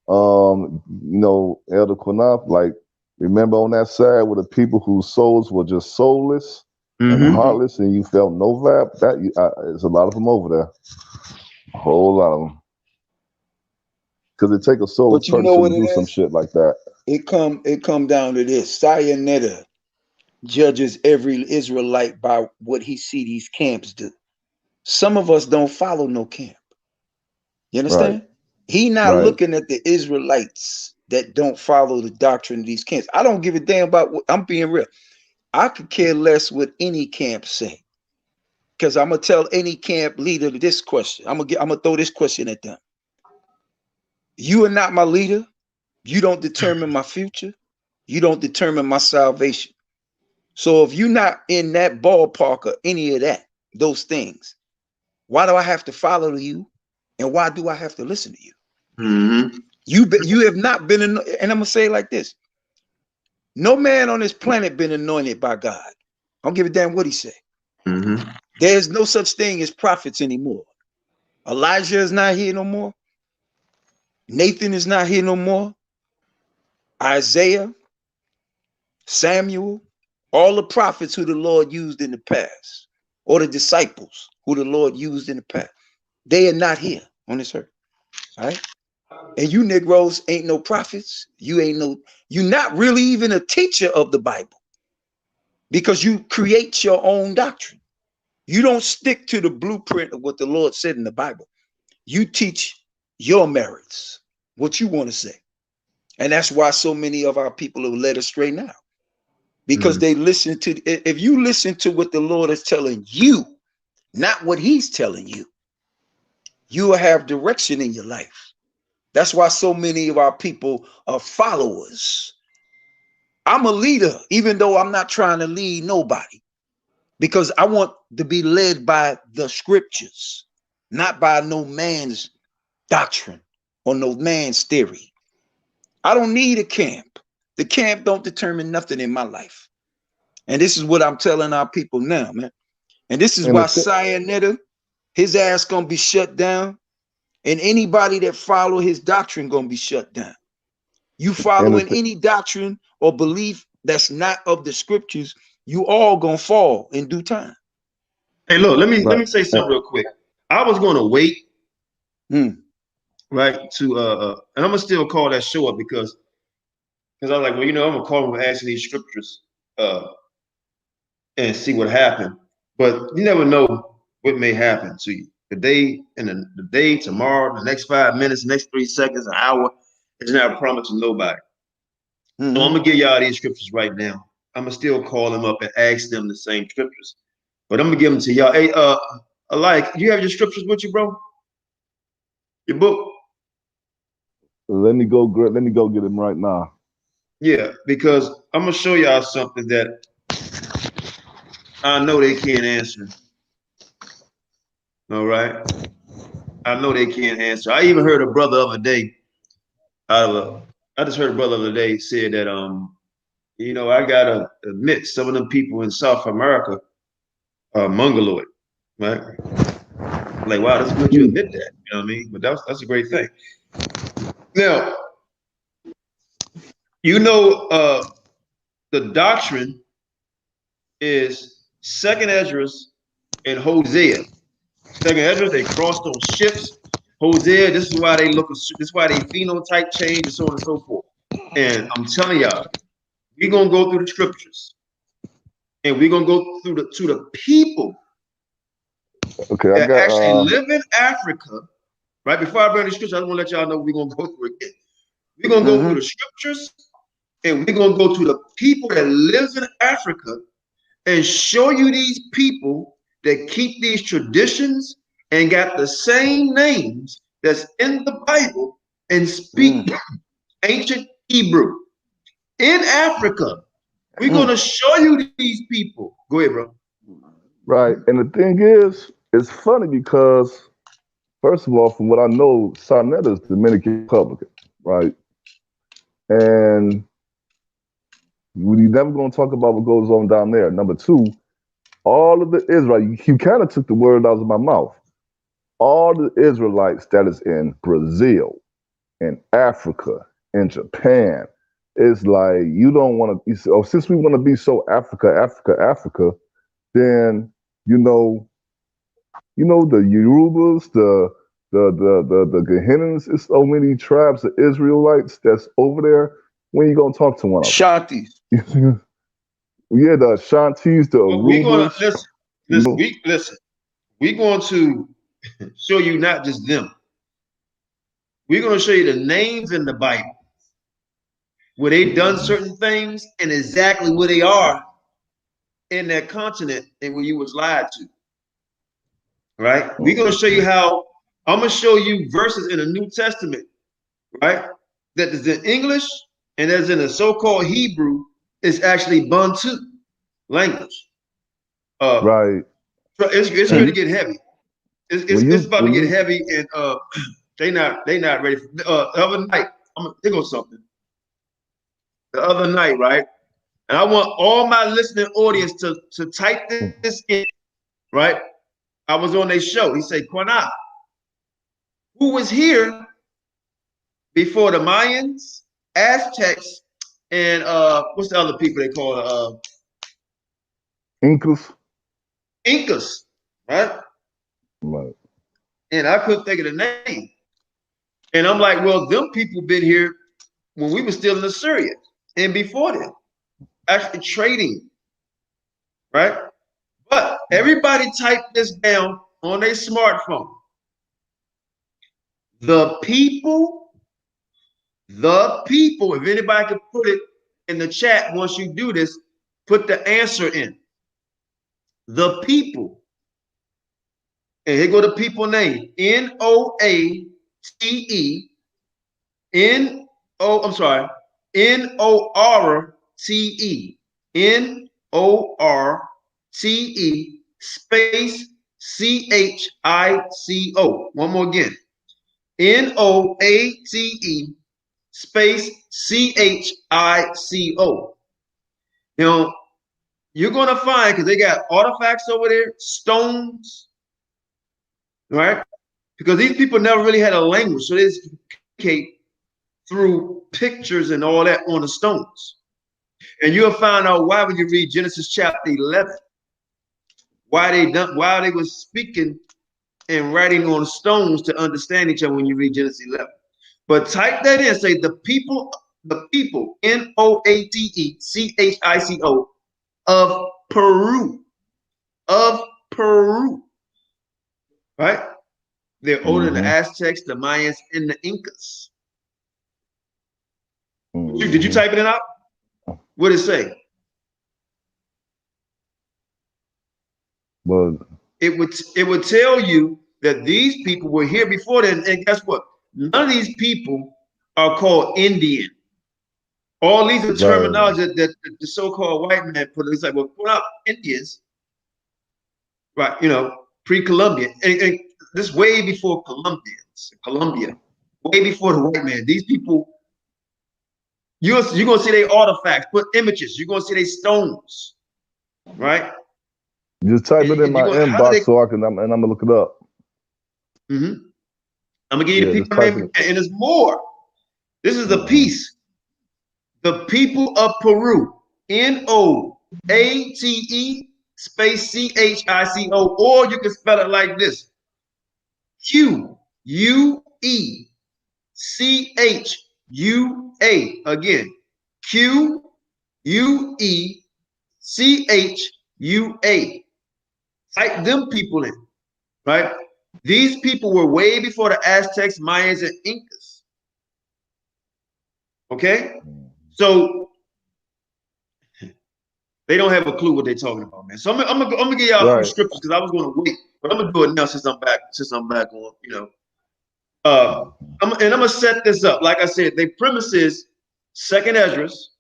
you know Elder Qanath, like remember on that side where the people whose souls were just soulless and heartless, and you felt no vibe. There's a lot of them over there, a whole lot of them, because it take a soulless But you know person what to it do some is? shit like that. It come down to this. Sayonetta judges every Israelite by what he see these camps do. Some of us don't follow no camp. You Right, understand? He not right. looking at the Israelites that don't follow the doctrine of these camps. I don't give a damn about what I'm being real. I could care less what any camp say. Because I'm gonna tell any camp leader this question. I'm gonna throw this question at them. You are not my leader. You don't determine my future. You don't determine my salvation. So if you're not in that ballpark or any of that, those things, why do I have to follow you? And why do I have to listen to you? You have not been, and I'm gonna say it like this: no man on this planet been anointed by God. I don't give a damn what he say. There's no such thing as prophets anymore. Elijah is not here no more. Nathan is not here no more. Isaiah, Samuel, all the prophets who the Lord used in the past, or the disciples who the Lord used in the past, they are not here on this earth. All right. And you Negroes ain't no prophets. You're not really even a teacher of the Bible, because you create your own doctrine. You don't stick to the blueprint of what the Lord said in the Bible. You teach your merits, what you want to say. And that's why so many of our people are led astray now, because they listen to, if you listen to what the Lord is telling you, not what he's telling you, you will have direction in your life. That's why so many of our people are followers. I'm a leader, even though I'm not trying to lead nobody, because I want to be led by the scriptures, not by no man's doctrine or no man's theory. I don't need a camp. The camp don't determine nothing in my life. And this is what I'm telling our people now, man. And this is And why the Sayonetta, his ass gonna be shut down. And anybody that follow his doctrine gonna be shut down. You following any doctrine or belief that's not of the scriptures, you all gonna fall in due time. Hey, look, let right. me say something real quick. I was gonna wait, right, to and I'm gonna still call that show up because I was like, well, you know, I'm gonna call him and ask these scriptures and see what happened. But you never know what may happen to you. The day and the day, tomorrow, the next 5 minutes, the next 3 seconds, an hour, is not a promise to nobody. So I'm gonna give y'all these scriptures right now. I'm gonna still call them up and ask them the same scriptures. But I'm gonna give them to y'all. Hey, alike, you have your scriptures with you, bro? Your book? Let me go get him right now. Yeah, because I'm gonna show y'all something that I know they can't answer. All right. I know they can't answer. I even heard a brother the other day I just heard a brother the other day said that you know, I gotta admit some of them people in South America are mongoloid, right? Like, wow, that's good you admit that. You know what I mean? But that's a great thing. Now, you know, the doctrine is Second Esdras and Hosea. Second Esdras, they crossed on ships. Hosea, this is why they look. This is why they phenotype change and so on and so forth. And I'm telling y'all, we're gonna go through the scriptures, and we're gonna go through to the people Okay, I that got actually live in Africa. Right before I bring the scriptures, I just want to let y'all know we're gonna go through it again. We're gonna go through the scriptures, and we're gonna go to the people that live in Africa and show you these people that keep these traditions and got the same names that's in the Bible and speak ancient Hebrew. In Africa, we're going to show you these people. Go ahead, bro. Right. And the thing is, it's funny because, first of all, from what I know, Sarnetta is Dominican Republican, right? And we're never going to talk about what goes on down there. Number two, all of the Israelites, you kind of took the word out of my mouth. All the Israelites that is in Brazil, in Africa, in Japan, it's like you don't want to. Oh, since we want to be so Africa, then the Yorubas, the Gehinnas, it's so many tribes of Israelites that's over there. When you gonna talk to one of them? Shanti. Yeah, the Ashantis, the Well, we're going Arubas. to listen. We're going to show you not just them. We're going to show you the names in the Bible where they done certain things and exactly where they are in that continent and where you was lied to. Right? We're going to show you how. I'm going to show you verses in the New Testament, right? That is in English and that's in the so-called Hebrew is actually Bantu language. Right. It's going to get heavy. It's about to get heavy, and they not ready. The other night, I'm gonna think of something. The other night, right? And I want all my listening audience to type this in, right? I was on their show. He said, Qanath, who was here before the Mayans, Aztecs, and what's the other people they call Incas? Incas, right? Right. And I couldn't think of the name. And I'm like, well, them people been here when we were still in Assyria and before then, actually trading, right? But everybody type this down on their smartphone. The people, if anybody could put it in the chat once you do this, put the answer in. The people. And here go the people name. N-O-A-T-E. N-O-R-T-E. N-O-R-T-E space C-H-I-C-O. One more again. N-O-A-T-E space C-H-I-C-O. Now, you're going to find, because they got artifacts over there, stones, right? Because these people never really had a language, so they just communicate through pictures and all that on the stones. And you'll find out why when you read Genesis chapter 11, why they was speaking and writing on stones to understand each other when you read Genesis 11. But type that in, say the people, N-O-A-T-E-C-H-I-C-O of Peru, right? They're older than the Aztecs, the Mayans, and the Incas. Did you type it in out? What did it say? Well, it would tell you that these people were here before then, and guess what? None of these people are called Indian. All these are terminology that the so-called white man put. It's like, well, we're not Indians, right? Pre-Columbian, and this way before Colombia, way before the white man. These people, you're gonna see their artifacts, put images. You're gonna see their stones, right? Just type it in my inbox so I'm gonna look it up. I'm gonna give you the people name, and there's more. This is the piece. The people of Peru, N-O-A-T-E space C-H-I-C-O, or you can spell it like this: Q-U-E-C-H-U-A. Again, Q-U-E-C-H-U-A. Type them people in, right? These people were way before the Aztecs, Mayans, and Incas. Okay? So they don't have a clue what they're talking about, man. So I'm gonna give y'all a few scriptures because I was gonna wait, but I'm gonna do it now since I'm back on, I'm gonna set this up. Like I said, they premises Second Esdras,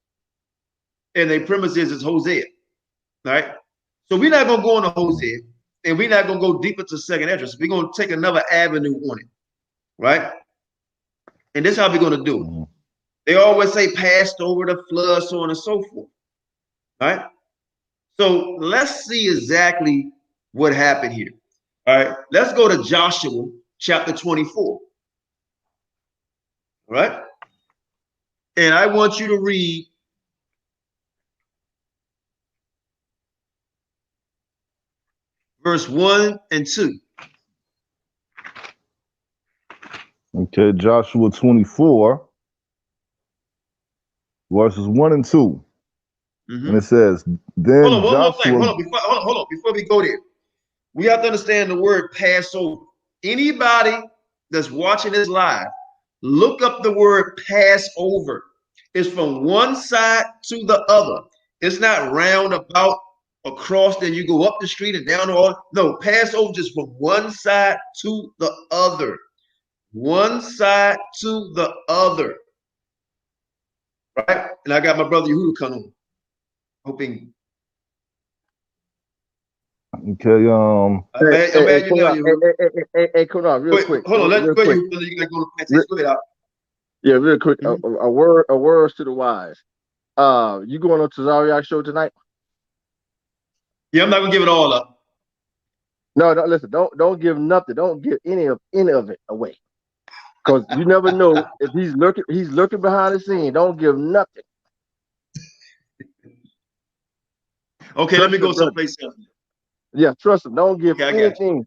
and they premises is Hosea. Right? So we're not gonna go into Hosea, and we're not gonna go deeper to Second Esdras. We're gonna take another avenue on it, right? And this is how we're gonna do it. They always say passed over the flood, so on and so forth. Right? So let's see exactly what happened here. All right, let's go to Joshua chapter 24. All right. And I want you to read verse 1 and 2. Okay, Joshua 24, verses 1 and 2. And it says, then hold on, one more Joshua... thing. Hold on. Before we go there, we have to understand the word Passover. Anybody that's watching this live, look up the word Passover. It's from one side to the other. It's not round about across, then you go up the street and down the hall. No, Passover just from one side to the other. One side to the other. Right? And I got my brother Yehuda coming on. Hoping. Okay, Hey, Qanath, real quick. Hold on, let's go. You gotta go to the go ahead. Yeah, real quick. A word to the wise. You going on to Zariak's show tonight? Yeah, I'm not gonna give it all up. No, listen, don't give nothing. Don't give any of it away. Because you never know if he's lurking behind the scene. Don't give nothing. Okay, let me go someplace else. Yeah, trust him. Don't give anything.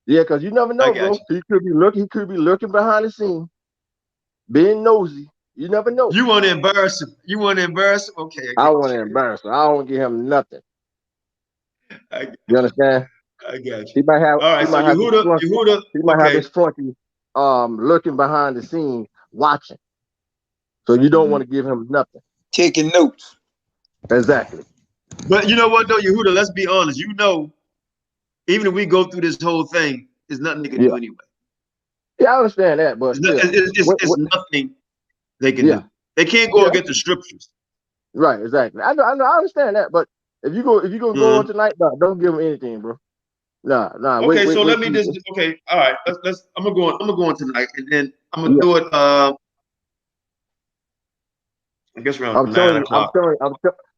Yeah, because you never know, bro. He could be lurking behind the scene, being nosy. You never know. You want to embarrass him. Okay. I want to embarrass him. I don't give him nothing. You understand? I got you. He might have. All right. So Yehuda. He might have his flunky, lurking behind the scene, watching. So you don't want to give him nothing. Taking notes. Exactly. But you know what, though, Yehuda? Let's be honest. You know, even if we go through this whole thing, there's nothing they can do anyway. Yeah, I understand that, but it's nothing they can do. They can't go against the scriptures. Right, exactly. I know, I understand that, but if you gonna go on tonight, don't give them anything, bro. Nah. Okay, so let me just. Okay, all right. Let's. I'm gonna go on tonight, and then I'm gonna do it. I guess around 9 o'clock.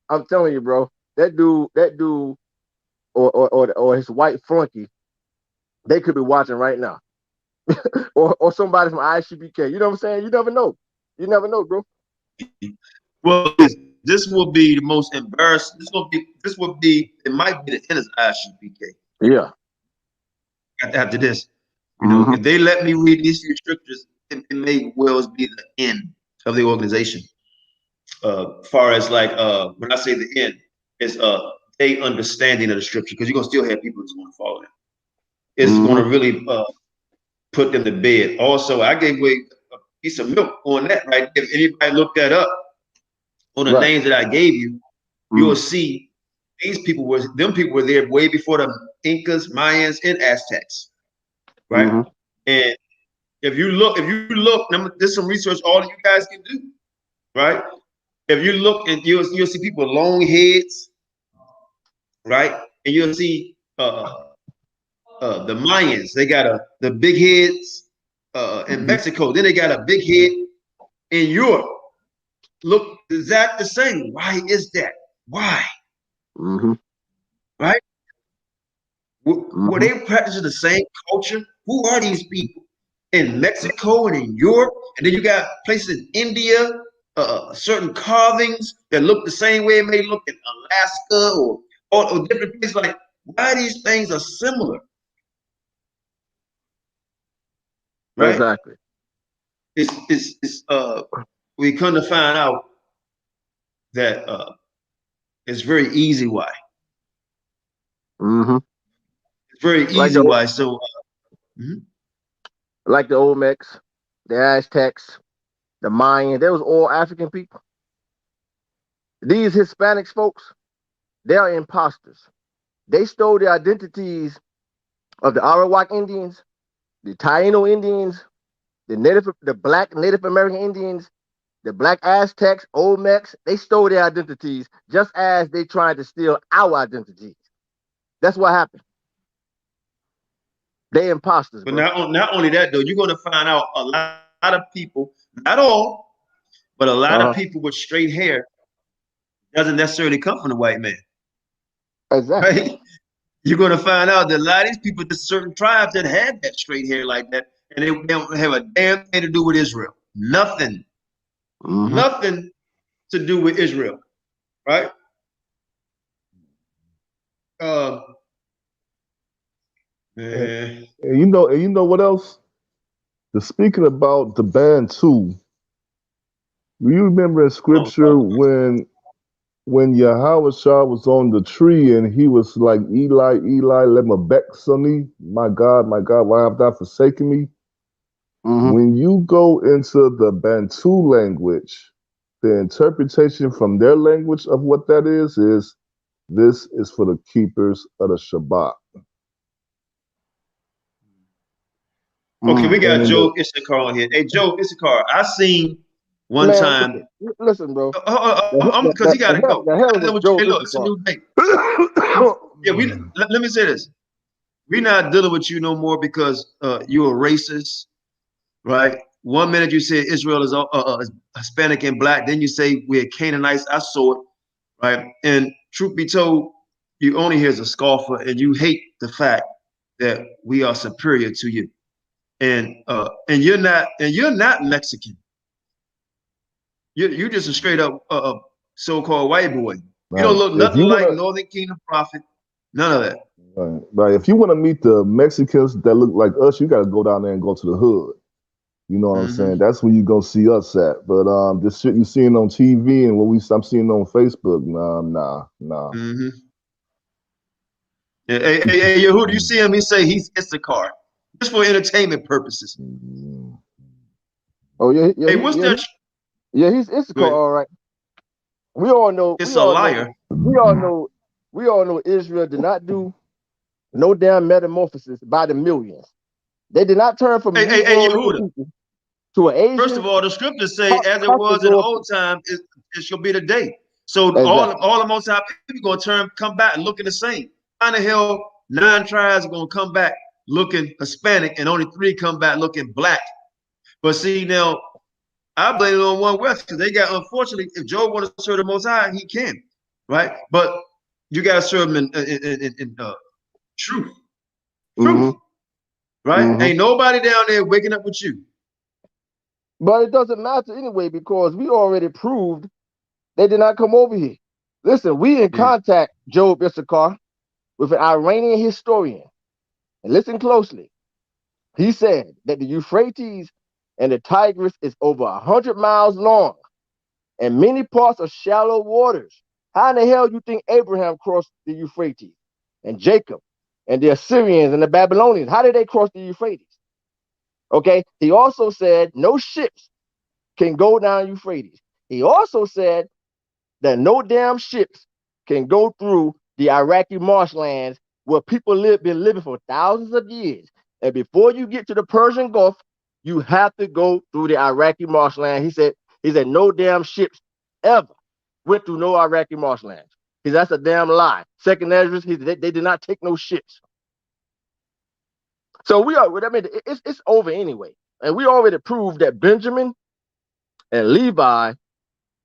I'm telling you, bro. That dude, or his white flunky, they could be watching right now, or somebody from ISUBK. You know what I'm saying? You never know. You never know, bro. Well, this will be the most embarrassing. This will be. It might be the end of ISUBK. Yeah. After this, you know, if they let me read these few scriptures, it may well be the end of the organization. Far as like when I say the end, it's a understanding of the scripture, because you're gonna still have people who's gonna follow them. It's gonna really put them to bed. Also, I gave away a piece of milk on that, right? If anybody looked that up on the names that I gave you, you'll see people were there way before the Incas, Mayans, and Aztecs, right? And if you look, there's some research all of you guys can do, right? If you look, and you'll see people with long heads, right? And you'll see the Mayans, they got the big heads in Mexico. Then they got a big head in Europe. Look exact the same. Why is that? Why? Right? Were they practicing the same culture? Who are these people? In Mexico and in Europe, and then you got places in India, certain carvings that look the same way it may look in Alaska or different places. Like, why these things are similar? Right? Exactly. It's we come to find out that it's very easy why. It's very easy why. So like the Olmecs, the Aztecs, the Mayans, they was all African people. These Hispanic folks, they are imposters. They stole the identities of the Arawak Indians, the Taino Indians, the black Native American Indians, the black Aztecs, Olmecs, they stole their identities just as they tried to steal our identities. That's what happened. They imposters. But bro. not only that though, you're gonna find out a lot of people, not all, but a lot of people with straight hair doesn't necessarily come from the white man. Exactly. Right? You're gonna find out that a lot of these people, there's certain tribes that have that straight hair like that, and they don't have a damn thing to do with Israel. Nothing. Nothing to do with Israel. Right? And you know what else? Speaking about the band too, do you remember in scripture when Yahawashi was on the tree and he was like, Eli, Eli, lema bexani, my God, why have thou forsaken me? When you go into the Bantu language, the interpretation from their language of what that is this is for the keepers of the Shabbat. Okay, we got Joe Issachar on here. Hey, Joe Issachar, I seen one time. Listen, bro. Because he got to go. Hey, look, it's a new day. Yeah, let me say this. We're not dealing with you no more because you're a racist, right? One minute you say Israel is Hispanic and black, then you say we're Canaanites. I saw it, right? And truth be told, you only hear as a scoffer, and you hate the fact that we are superior to you. And you're not Mexican. You're just a straight up so-called white boy. You don't look nothing like Northern Kingdom prophet. None of that. Right. If you want to meet the Mexicans that look like us, you got to go down there and go to the hood. You know what I'm saying? That's where you gonna see us at. But this shit you seeing on TV and what I'm seeing on Facebook, nah. Hey, who do you see him? He say he's Issachar, just for entertainment purposes. Oh yeah. Hey, what's that? Yeah, he's Issachar, all right. We all know. It's a liar. We all know Israel did not do no damn metamorphosis by the millions. They did not turn from Yehuda. To an Asian. First of all, the scriptures say, as it was in the old time, it shall be the day. So all the Most High people gonna come back and looking the same. How the hell 9 tribes are gonna come back looking Hispanic and only 3 come back looking black? But see now, I blame it on One West because they got, unfortunately, if Job wants to serve the Most High, he can, right? But you got to serve him in truth, right? Ain't nobody down there waking up with you. But it doesn't matter anyway because we already proved they did not come over here. Listen, we in contact, Job Issachar, with an Iranian historian. And listen closely. He said that the Euphrates and the Tigris is over 100 miles long and many parts are shallow waters. How in the hell you think Abraham crossed the Euphrates and Jacob and the Assyrians and the Babylonians? How did they cross the Euphrates? Okay. He also said no ships can go down Euphrates. He also said that no damn ships can go through the Iraqi marshlands where people been living for thousands of years. And before you get to the Persian Gulf, you have to go through the Iraqi marshland. He said no damn ships ever went through no Iraqi marshlands. That's a damn lie. Second Ezra, they did not take no ships. So it's over anyway. And we already proved that Benjamin and Levi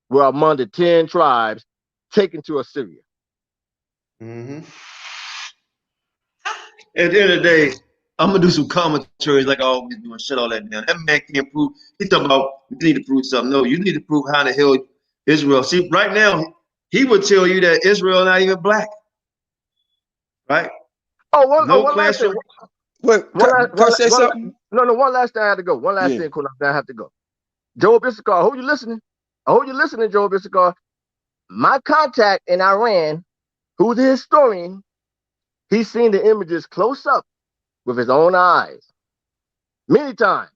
were among the 10 tribes taken to Assyria. At the end of the day, I'm gonna do some commentaries like I always do and shut all that down. That man can't prove. He's talking about you need to prove something. No, you need to prove how the hell Israel. See, right now, he would tell you that Israel not even black. Right? One last thing. Wait, can I say something? No, one last thing I have to go. One last thing, I have to go. Job Issachar, I hope you're listening. Job Issachar. My contact in Iran, who's a historian, he's seen the images close up with his own eyes. Many times.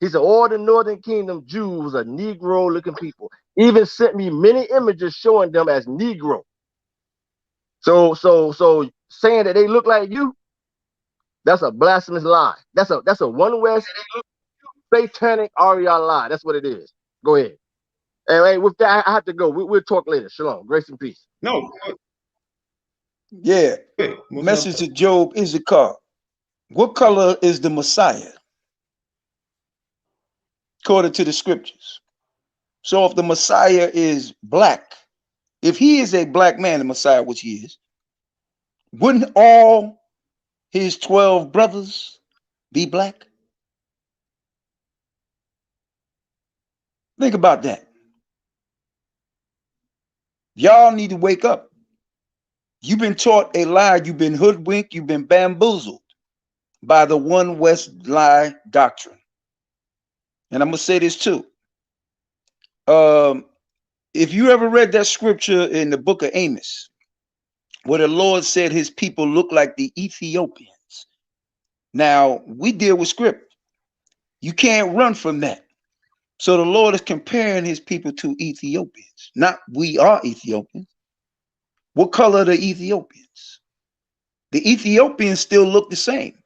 He said all the Northern Kingdom Jews are Negro-looking people. Even sent me many images showing them as Negro. So saying that they look like you, that's a blasphemous lie. That's a One West satanic AREA lie. That's what it is. Go ahead. Hey, with that, I have to go. We'll talk later. Shalom. Grace and peace. No. Yeah. Wait, Message to Job Issachar. What color is the Messiah? According to the scriptures. So if the Messiah is black, if he is a black man, the Messiah, which he is, wouldn't all his 12 brothers be black? Think about that. Y'all need to wake up. You've been taught a lie. You've been hoodwinked. You've been bamboozled by the one West lie doctrine. And I'm going to say this too. If you ever read that scripture in the book of Amos, where the Lord said his people look like the Ethiopians. Now, we deal with script. You can't run from that. So the Lord is comparing his people to Ethiopians. Not we are Ethiopians. What color are the Ethiopians? The Ethiopians still look the same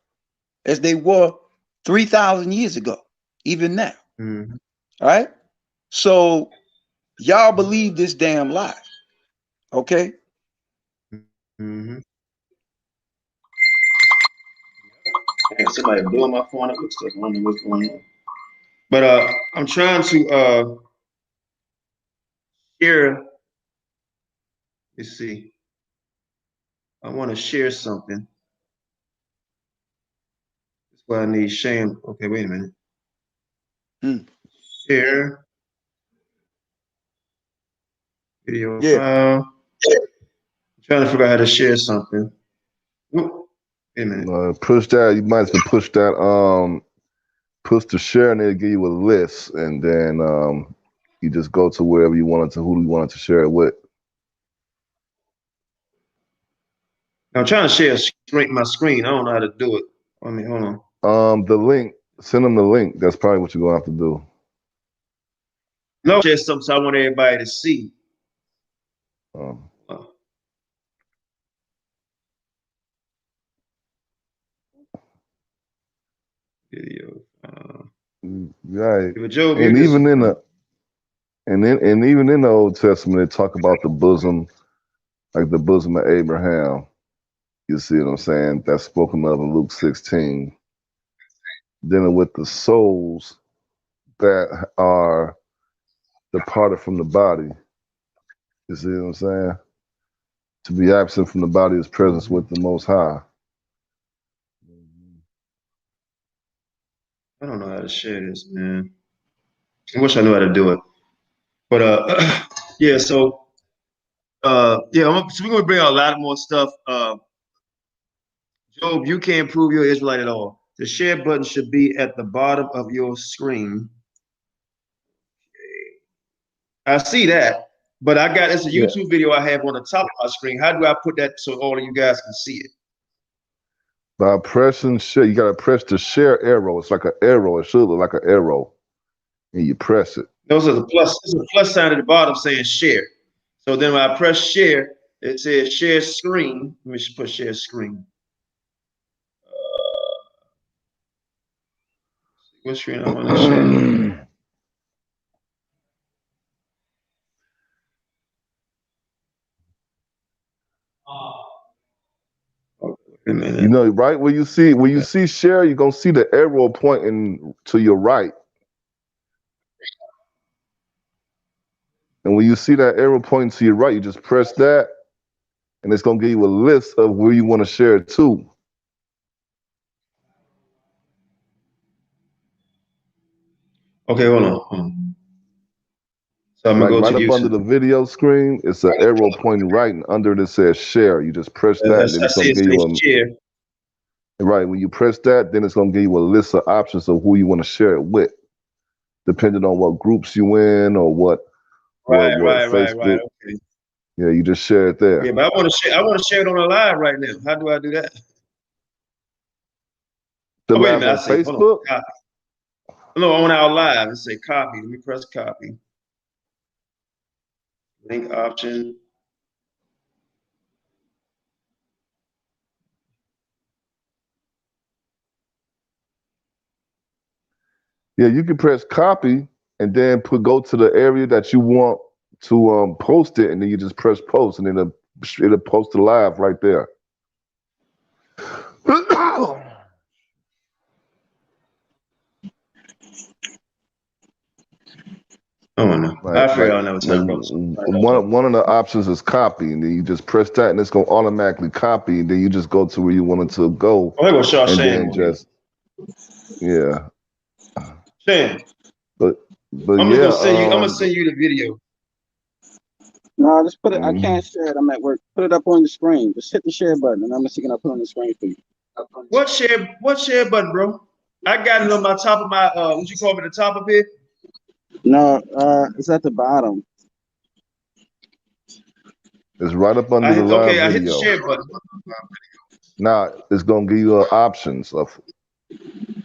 as they were 3,000 years ago, even now. Mm-hmm. All right? So y'all believe this damn lie. Okay? Mm-hmm. Somebody blew my phone up. Looks like I don't know what's going on. But I'm trying to share. Let's see. I want to share something. That's why I need shame. Okay, wait a minute. Share video file. I'm trying to figure out how to share something. Wait a minute. Push that. You might have to push that. Push the share, and it'll give you a list, and then you just go to wherever you wanted to, who you wanted to share it with. I'm trying to share my screen. I don't know how to do it. I mean, hold on. The link. Send them the link. That's probably what you're gonna have to do. No, share something so I want everybody to see. Video. Right. Job, and even in the and even in the Old Testament, they talk about the bosom, like the bosom of Abraham. You see what I'm saying? That's spoken of in Luke 16. Dealing with the souls that are departed from the body. You see what I'm saying? To be absent from the body is presence with the Most High. I don't know how to share this, man. I wish I knew how to do it. But yeah, so so we're gonna bring out a lot more stuff. Job, you can't prove you're Israelite at all. The share button should be at the bottom of your screen. I see that, but it's a YouTube video I have on the top of my screen. How do I put that so all of you guys can see it? By pressing share, you gotta press the share arrow. It's like an arrow. It should look like an arrow, and you press it. There's a plus sign at the bottom saying share. So then when I press share, it says share screen. Let me put share screen. What screen I want to share? You know, right where you see share, you're gonna see the arrow pointing to your right. And when you see that arrow pointing to your right, you just press that, and it's gonna give you a list of where you want to share it to. Okay, hold on. So I'm gonna go right to up YouTube. Under the video screen, it's an arrow pointing right, and under it says share. You just press that, and then it's gonna give you a share. Right, when you press that, then it's gonna give you a list of options of who you want to share it with, depending on what groups you in or what Facebook. Right. Okay. Yeah, you just share it there. Yeah, but I want to share it on the live right now. How do I do that? Wait a minute. On Facebook? Copy. No, on our live. Let's say copy. Let me press copy. Link option. Yeah, you can press copy and then go to the area that you want to post it, and then you just press post, and then it'll post it live right there. Oh no, I figured out never time, bro. One of the options is copy, and then you just press that, and it's gonna automatically copy, and then you just go to where you want it to go, and then just yeah. Shane, But I'm yeah, gonna send you the video. No, just put it. I can't share it. I'm at work. Put it up on the screen. Just hit the share button, and I'm gonna see it up on the screen for you. What share button, bro? I got it on my top of my what you call it, the top of it? No, it's at the bottom. it's right up under the live video. I hit the share button. Now it's gonna give you options of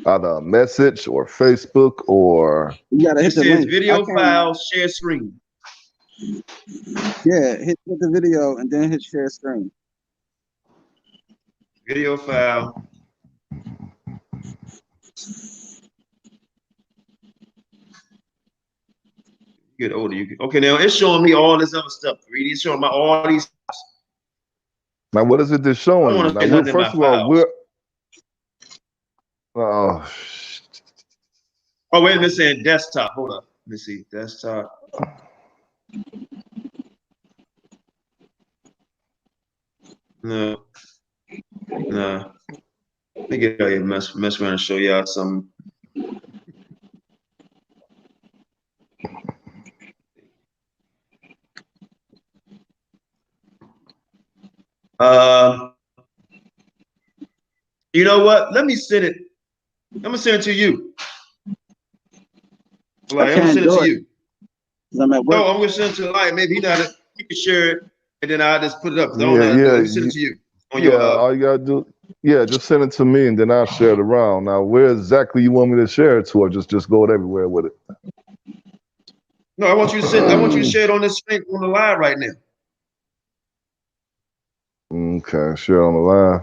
either a message or Facebook or. You gotta hit the link. Video file, share screen. Yeah, hit the video and then hit share screen. Video file. Get older, you can. Okay, now it's showing me all this other stuff. Read it's showing my all these. Now, what is it that's showing you? Now, first of all, we're. Oh, wait a minute, saying desktop. Hold up. Let me see. Desktop. No. Let me get out here, mess around and show y'all some. You know what? Let me send it. I'm gonna send it to you. Like, I'm gonna send it to you. No, I'm gonna send it to like maybe he can share it, and then I'll just put it up. Let me send it to you. All you gotta do, just send it to me, and then I'll share it around. Now, where exactly you want me to share it to, or just go everywhere with it? No, I want you to share it on this screen on the live right now. Okay, share on the live.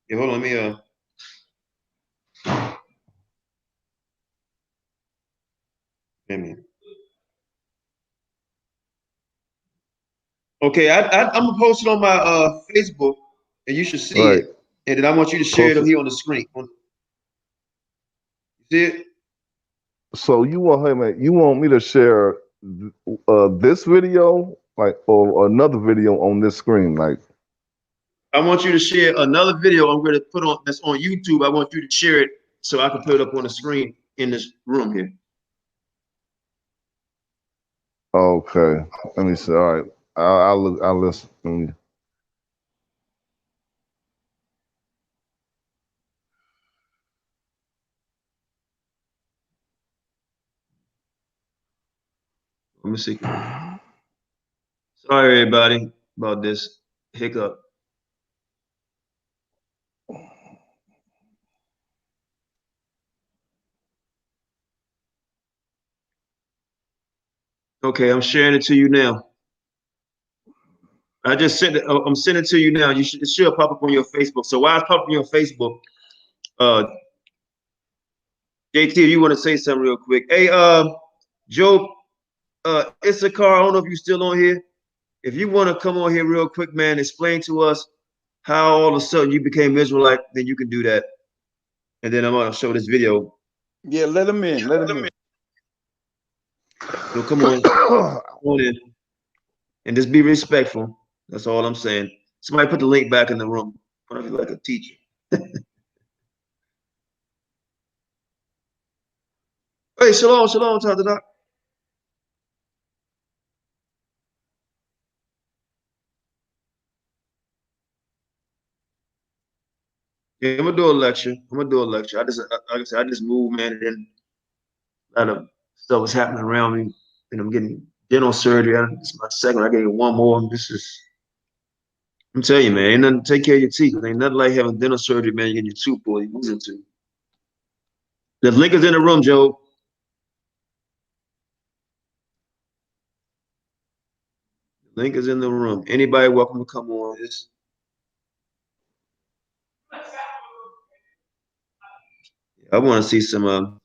Yeah, hold on, let me Okay, I'm gonna post it on my Facebook, and you should see it. And then I want you to share it here on the screen. You see it? So you want me to share this video, like, or another video on this screen, like? I want you to share another video I'm going to put on that's on YouTube. I want you to share it so I can put it up on the screen in this room here. Okay, let me see. All right, I'll listen. Let me see. Sorry, everybody, about this hiccup. Okay, I'm sharing it to you now. I just sent it. I'm sending it to you now. It should pop up on your Facebook. So while it's popping on your Facebook, JT, you want to say something real quick? Hey, Joe, Issachar, I don't know if you're still on here. If you want to come on here real quick, man, explain to us how all of a sudden you became Israelite, then you can do that. And then I'm going to show this video. Yeah, let him in. Let him in. So come on, come on in. And just be respectful. That's all I'm saying. Somebody put the link back in the room. I feel like a teacher. Hey, shalom, Tadak. Yeah, I'm gonna do a lecture. I just, like I said, I just moved, man, and then a lot of stuff was happening around me, and I'm getting dental surgery. This is my second. I get one more. I'm telling you, man, ain't nothing. Take care of your teeth. Ain't nothing like having dental surgery, man. You get your tooth pulled. You lose it to. The link is in the room, Joe. The link is in the room. Anybody welcome to come on this. I want to see some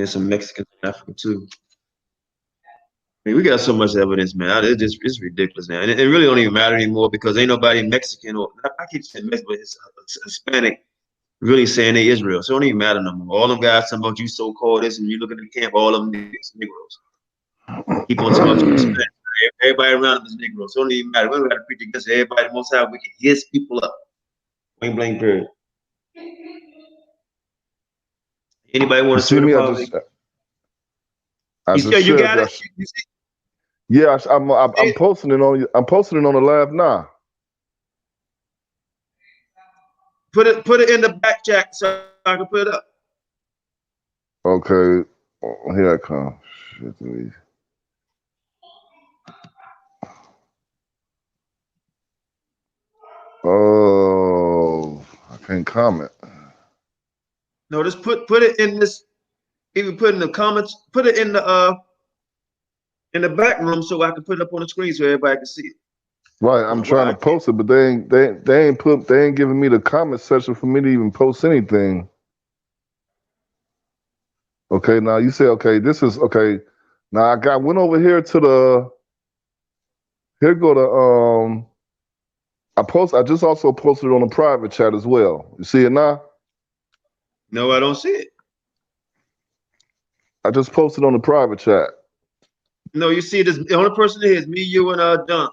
some Mexicans in Africa too. I mean, we got so much evidence, man. It's ridiculous now. And it really don't even matter anymore because ain't nobody Mexican or I keep saying Mexican, but it's Hispanic really saying they Israel. So it don't even matter no more. All them guys talking about you so-called this, and you look at the camp, all of them Negroes. Keep on talking about you Hispanic. Everybody around them is Negroes. So it don't even matter. We don't got to preach against everybody. The most time we can his people up. Point blank period. Anybody want to see me? You got it? You see? Yeah, I'm posting it on you. I'm posting it on the live now. Put it in the back chat so I can put it up. Okay, here I come. Shit, oh, I can't comment. No, just put it in this. Even put in the comments. Put it in the back room so I can put it up on the screen so everybody can see it. Right, I'm trying to post it, but they ain't giving me the comment section for me to even post anything. Okay, now you say okay, this is okay. Now went over here to the. Here go to I just also posted it on the private chat as well. You see it now? No, I don't see it. I just posted on the private chat. No, you see this. The only person here is me, you, and Jonathan.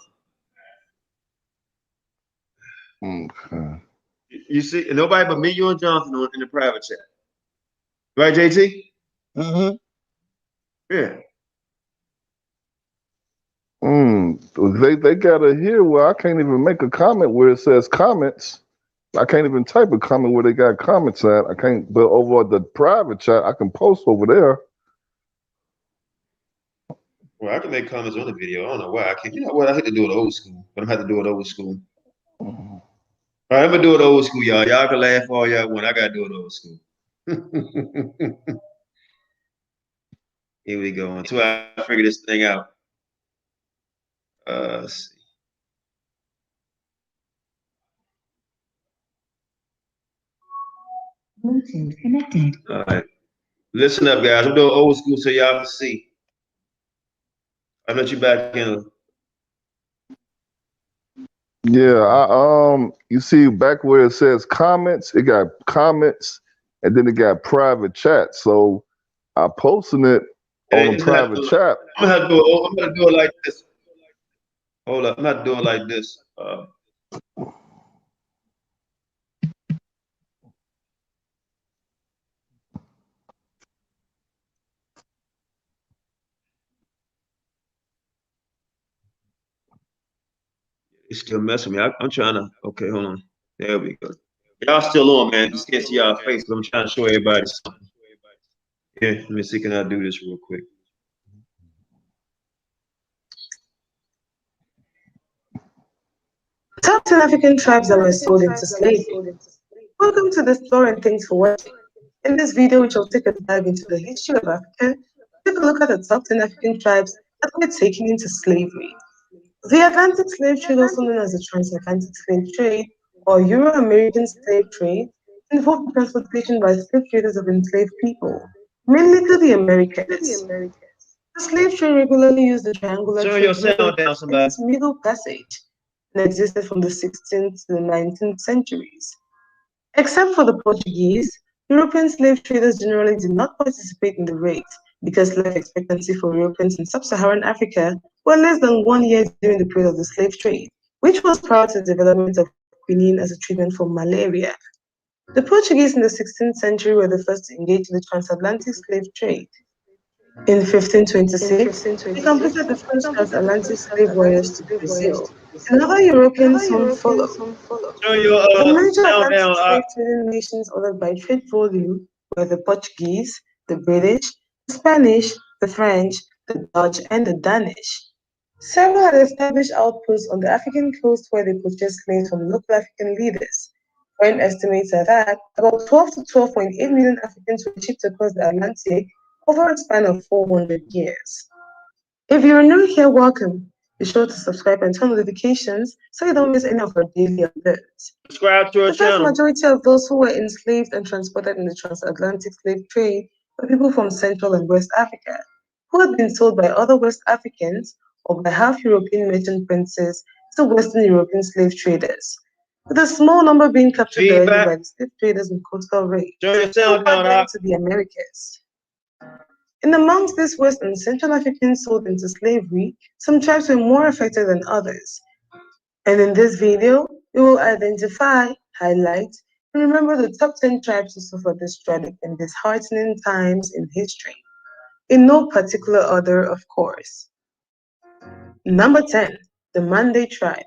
Okay. You see nobody but me, you, and Jonathan in the private chat. Right, JT? Mm-hmm. Yeah. They got it here where I can't even make a comment where it says comments. I can't even type a comment where they got comments at. I can't, but over at the private chat, I can post over there. Well, I can make comments on the video. I don't know why I can't. You know what? I hate to do it old school, but I'm gonna have to do it old school. All right, I'm gonna do it old school, y'all. Y'all can laugh all y'all want. I gotta do it old school. Here we go. Until I figure this thing out. Let's see. Bluetooth connected. All right. Listen up, guys. I'm doing old school so y'all can see. I'll let you back in. Yeah, you see back where it says comments, it got comments, and then it got private chat. So I posting it on the private chat. I'm gonna do it like this. Hold up, I'm not doing it like this. It's still messing with me. I'm trying to. Okay, hold on. There we go. Y'all still on, man. Just can't see y'all face, but I'm trying to show everybody something. Yeah, let me see. Can I do this real quick? Top 10 African tribes that were sold into slavery. Welcome to the store and thanks for watching. In this video, which will take a dive into the history of Africa, take a look at the top 10 African tribes that were taken into slavery. The Atlantic slave trade, also known as the transatlantic slave trade or Euro-American slave trade, involved the transportation by slave traders of enslaved people, mainly to the Americas. The slave trade regularly used the triangular trade route in its Middle Passage and existed from the 16th to the 19th centuries. Except for the Portuguese, European slave traders generally did not participate in the rate because life expectancy for Europeans in sub-Saharan Africa were less than 1 year during the period of the slave trade, which was prior to the development of quinine as a treatment for malaria. The Portuguese in the 16th century were the first to engage in the transatlantic slave trade. In 1526, they completed the first transatlantic slave voyage to Brazil, and other Europeans soon followed. The major Atlantic slave trading nations ordered by trade volume were the Portuguese, the British, the Spanish, the French, the Dutch, and the Danish. Several had established outposts on the African coast where they purchased slaves from local African leaders. Current estimates are that about 12 to 12.8 million Africans were shipped across the Atlantic over a span of 400 years. If you're new here, welcome. Be sure to subscribe and turn notifications so you don't miss any of our daily updates. Subscribe to our The vast channel. majority of those who were enslaved and transported in the transatlantic slave trade were people from Central and West Africa, who had been sold by other West Africans or by half-European merchant princes to Western European slave traders, with a small number being captured directly by the slave traders in coastal raids who brought them to the Americas. In amongst these West and Central Africans sold into slavery, some tribes were more affected than others. And in this video, we will identify, highlight, and remember the top 10 tribes who suffered this tragic and disheartening times in history. In no particular order, of course. Number 10, the Mande tribe.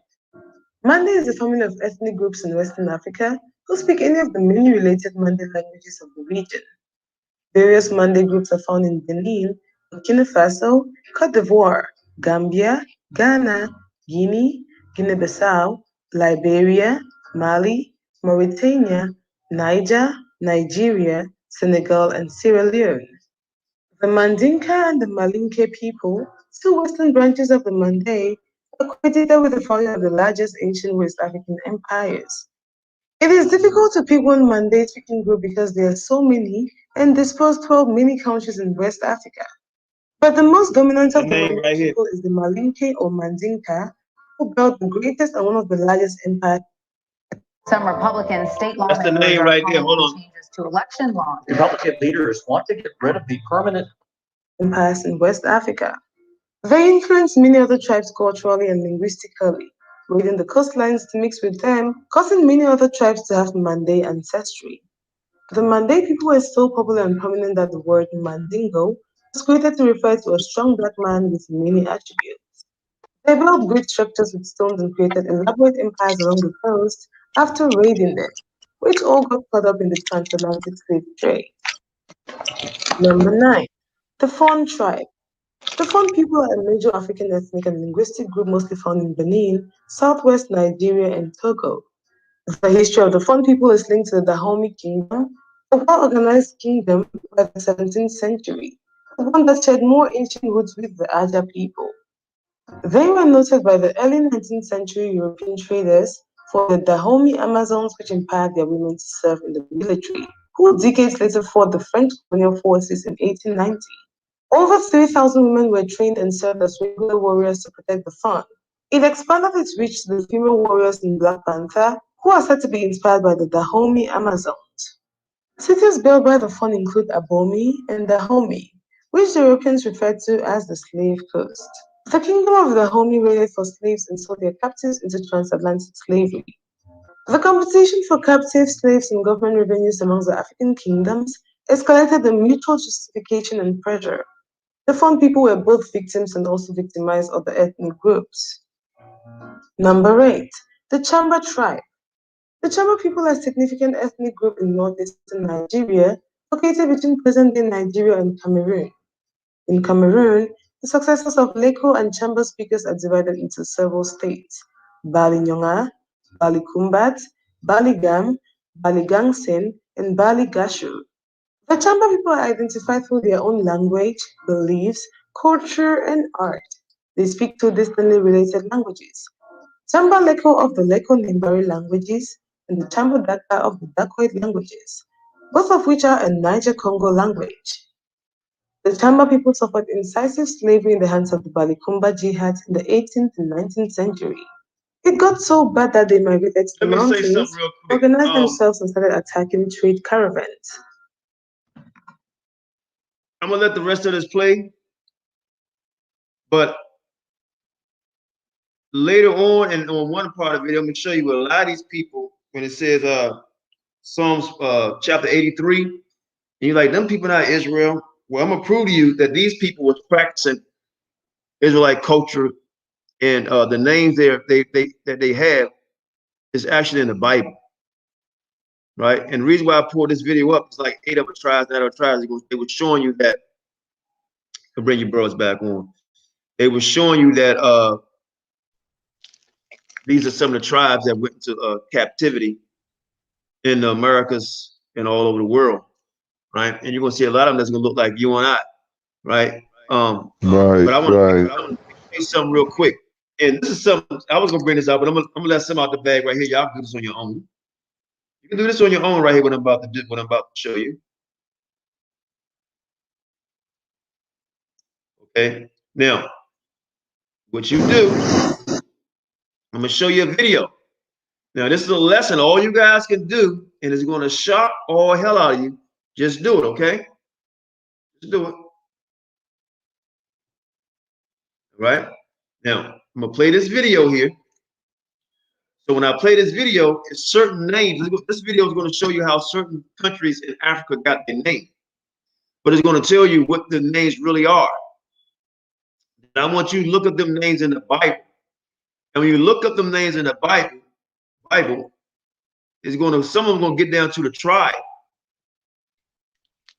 Mande is a family of ethnic groups in Western Africa who speak any of the many related Mande languages of the region. Various Mande groups are found in Benin, Burkina Faso, Cote d'Ivoire, Gambia, Ghana, Guinea, Guinea-Bissau, Liberia, Mali, Mauritania, Niger, Nigeria, Senegal, and Sierra Leone. The Mandinka and the Malinke people, two western branches of the Mande, are credited with the founding of the largest ancient West African empires. It is difficult to pick one Mande-speaking group because there are so many and dispersed 12 mini countries in West Africa. But the most dominant of the Mande people is the Malinke or Mandinka, who built the greatest and one of the largest empires. Some Republican state lawmakers are calling changes to election laws. Republican leaders want to get rid of the permanent empires in West Africa. They influenced many other tribes culturally and linguistically, raiding the coastlines to mix with them, causing many other tribes to have Mande ancestry. The Mande people were so popular and prominent that the word Mandingo was created to refer to a strong black man with many attributes. They built great structures with stones and created elaborate empires along the coast after raiding them, which all got caught up in the transatlantic slave trade. Number 9. The Fon tribe. The Fon people are a major African ethnic and linguistic group mostly found in Benin, southwest Nigeria, and Togo. The history of the Fon people is linked to the Dahomey Kingdom, a well-organized kingdom by the 17th century, the one that shared more ancient roots with the Aja people. They were noted by the early 19th century European traders for the Dahomey Amazons, which empowered their women to serve in the military, who decades later fought the French colonial forces in 1890. Over 3,000 women were trained and served as regular warriors to protect the Fon. It expanded its reach to the female warriors in Black Panther, who are said to be inspired by the Dahomey Amazons. Cities built by the Fon include Abomi and Dahomey, which the Europeans referred to as the Slave Coast. The kingdom of Dahomey raided for slaves and sold their captives into transatlantic slavery. The competition for captive slaves and government revenues amongst the African kingdoms escalated the mutual justification and pressure. The Fon people were both victims and also victimized other ethnic groups. Number 8. The Chamba tribe. The Chamba people are a significant ethnic group in northeastern Nigeria, located between present-day Nigeria and Cameroon. In Cameroon, the successors of Leko and Chamba speakers are divided into several states: Balinyonga, Balikumbat, Baligam, Baligangsen, and Baligashu. The Chamba people are identified through their own language, beliefs, culture, and art. They speak two distantly related languages: Chamba Leko of the Leko-Nimbari languages and the Chamba Daka of the Dakoit languages, both of which are a Niger-Congo language. The Chamba people suffered incisive slavery in the hands of the Balikumba jihad in the 18th and 19th century. It got so bad that they migrated to the mountains, organized themselves, and started attacking trade caravans. I'm gonna let the rest of this play, but later on, and on one part of it, I'm gonna show you a lot of these people when it says Psalms chapter 83, and you're like, them people not Israel. Well, I'm gonna prove to you that these people was practicing Israelite culture, and the names that they have is actually in the Bible, right? And the reason why I pulled this video up is like 8 other tribes, 9 other tribes. They were showing you that. I'll bring your bros back on. They were showing you that these are some of the tribes that went into captivity in the Americas and all over the world, right? And you're gonna see a lot of them that's gonna look like you and I, right? Right, but I want right. to say something real quick. And this is something I was gonna bring this up, but I'm gonna let some out the bag right here. Y'all can do this on your own. You can do this on your own right here. What I'm about to do, what I'm about to show you. Okay. Now, what you do, I'm gonna show you a video. Now, this is a lesson all you guys can do, and it's gonna shock all hell out of you. Just do it, okay? Just do it. All right. Now, I'm gonna play this video here. So when I play this video, it's certain names. This video is going to show you how certain countries in Africa got their name, but it's going to tell you what the names really are. And I want you to look up them names in the Bible. And when you look up them names in the Bible is going to, some of them going to get down to the tribe,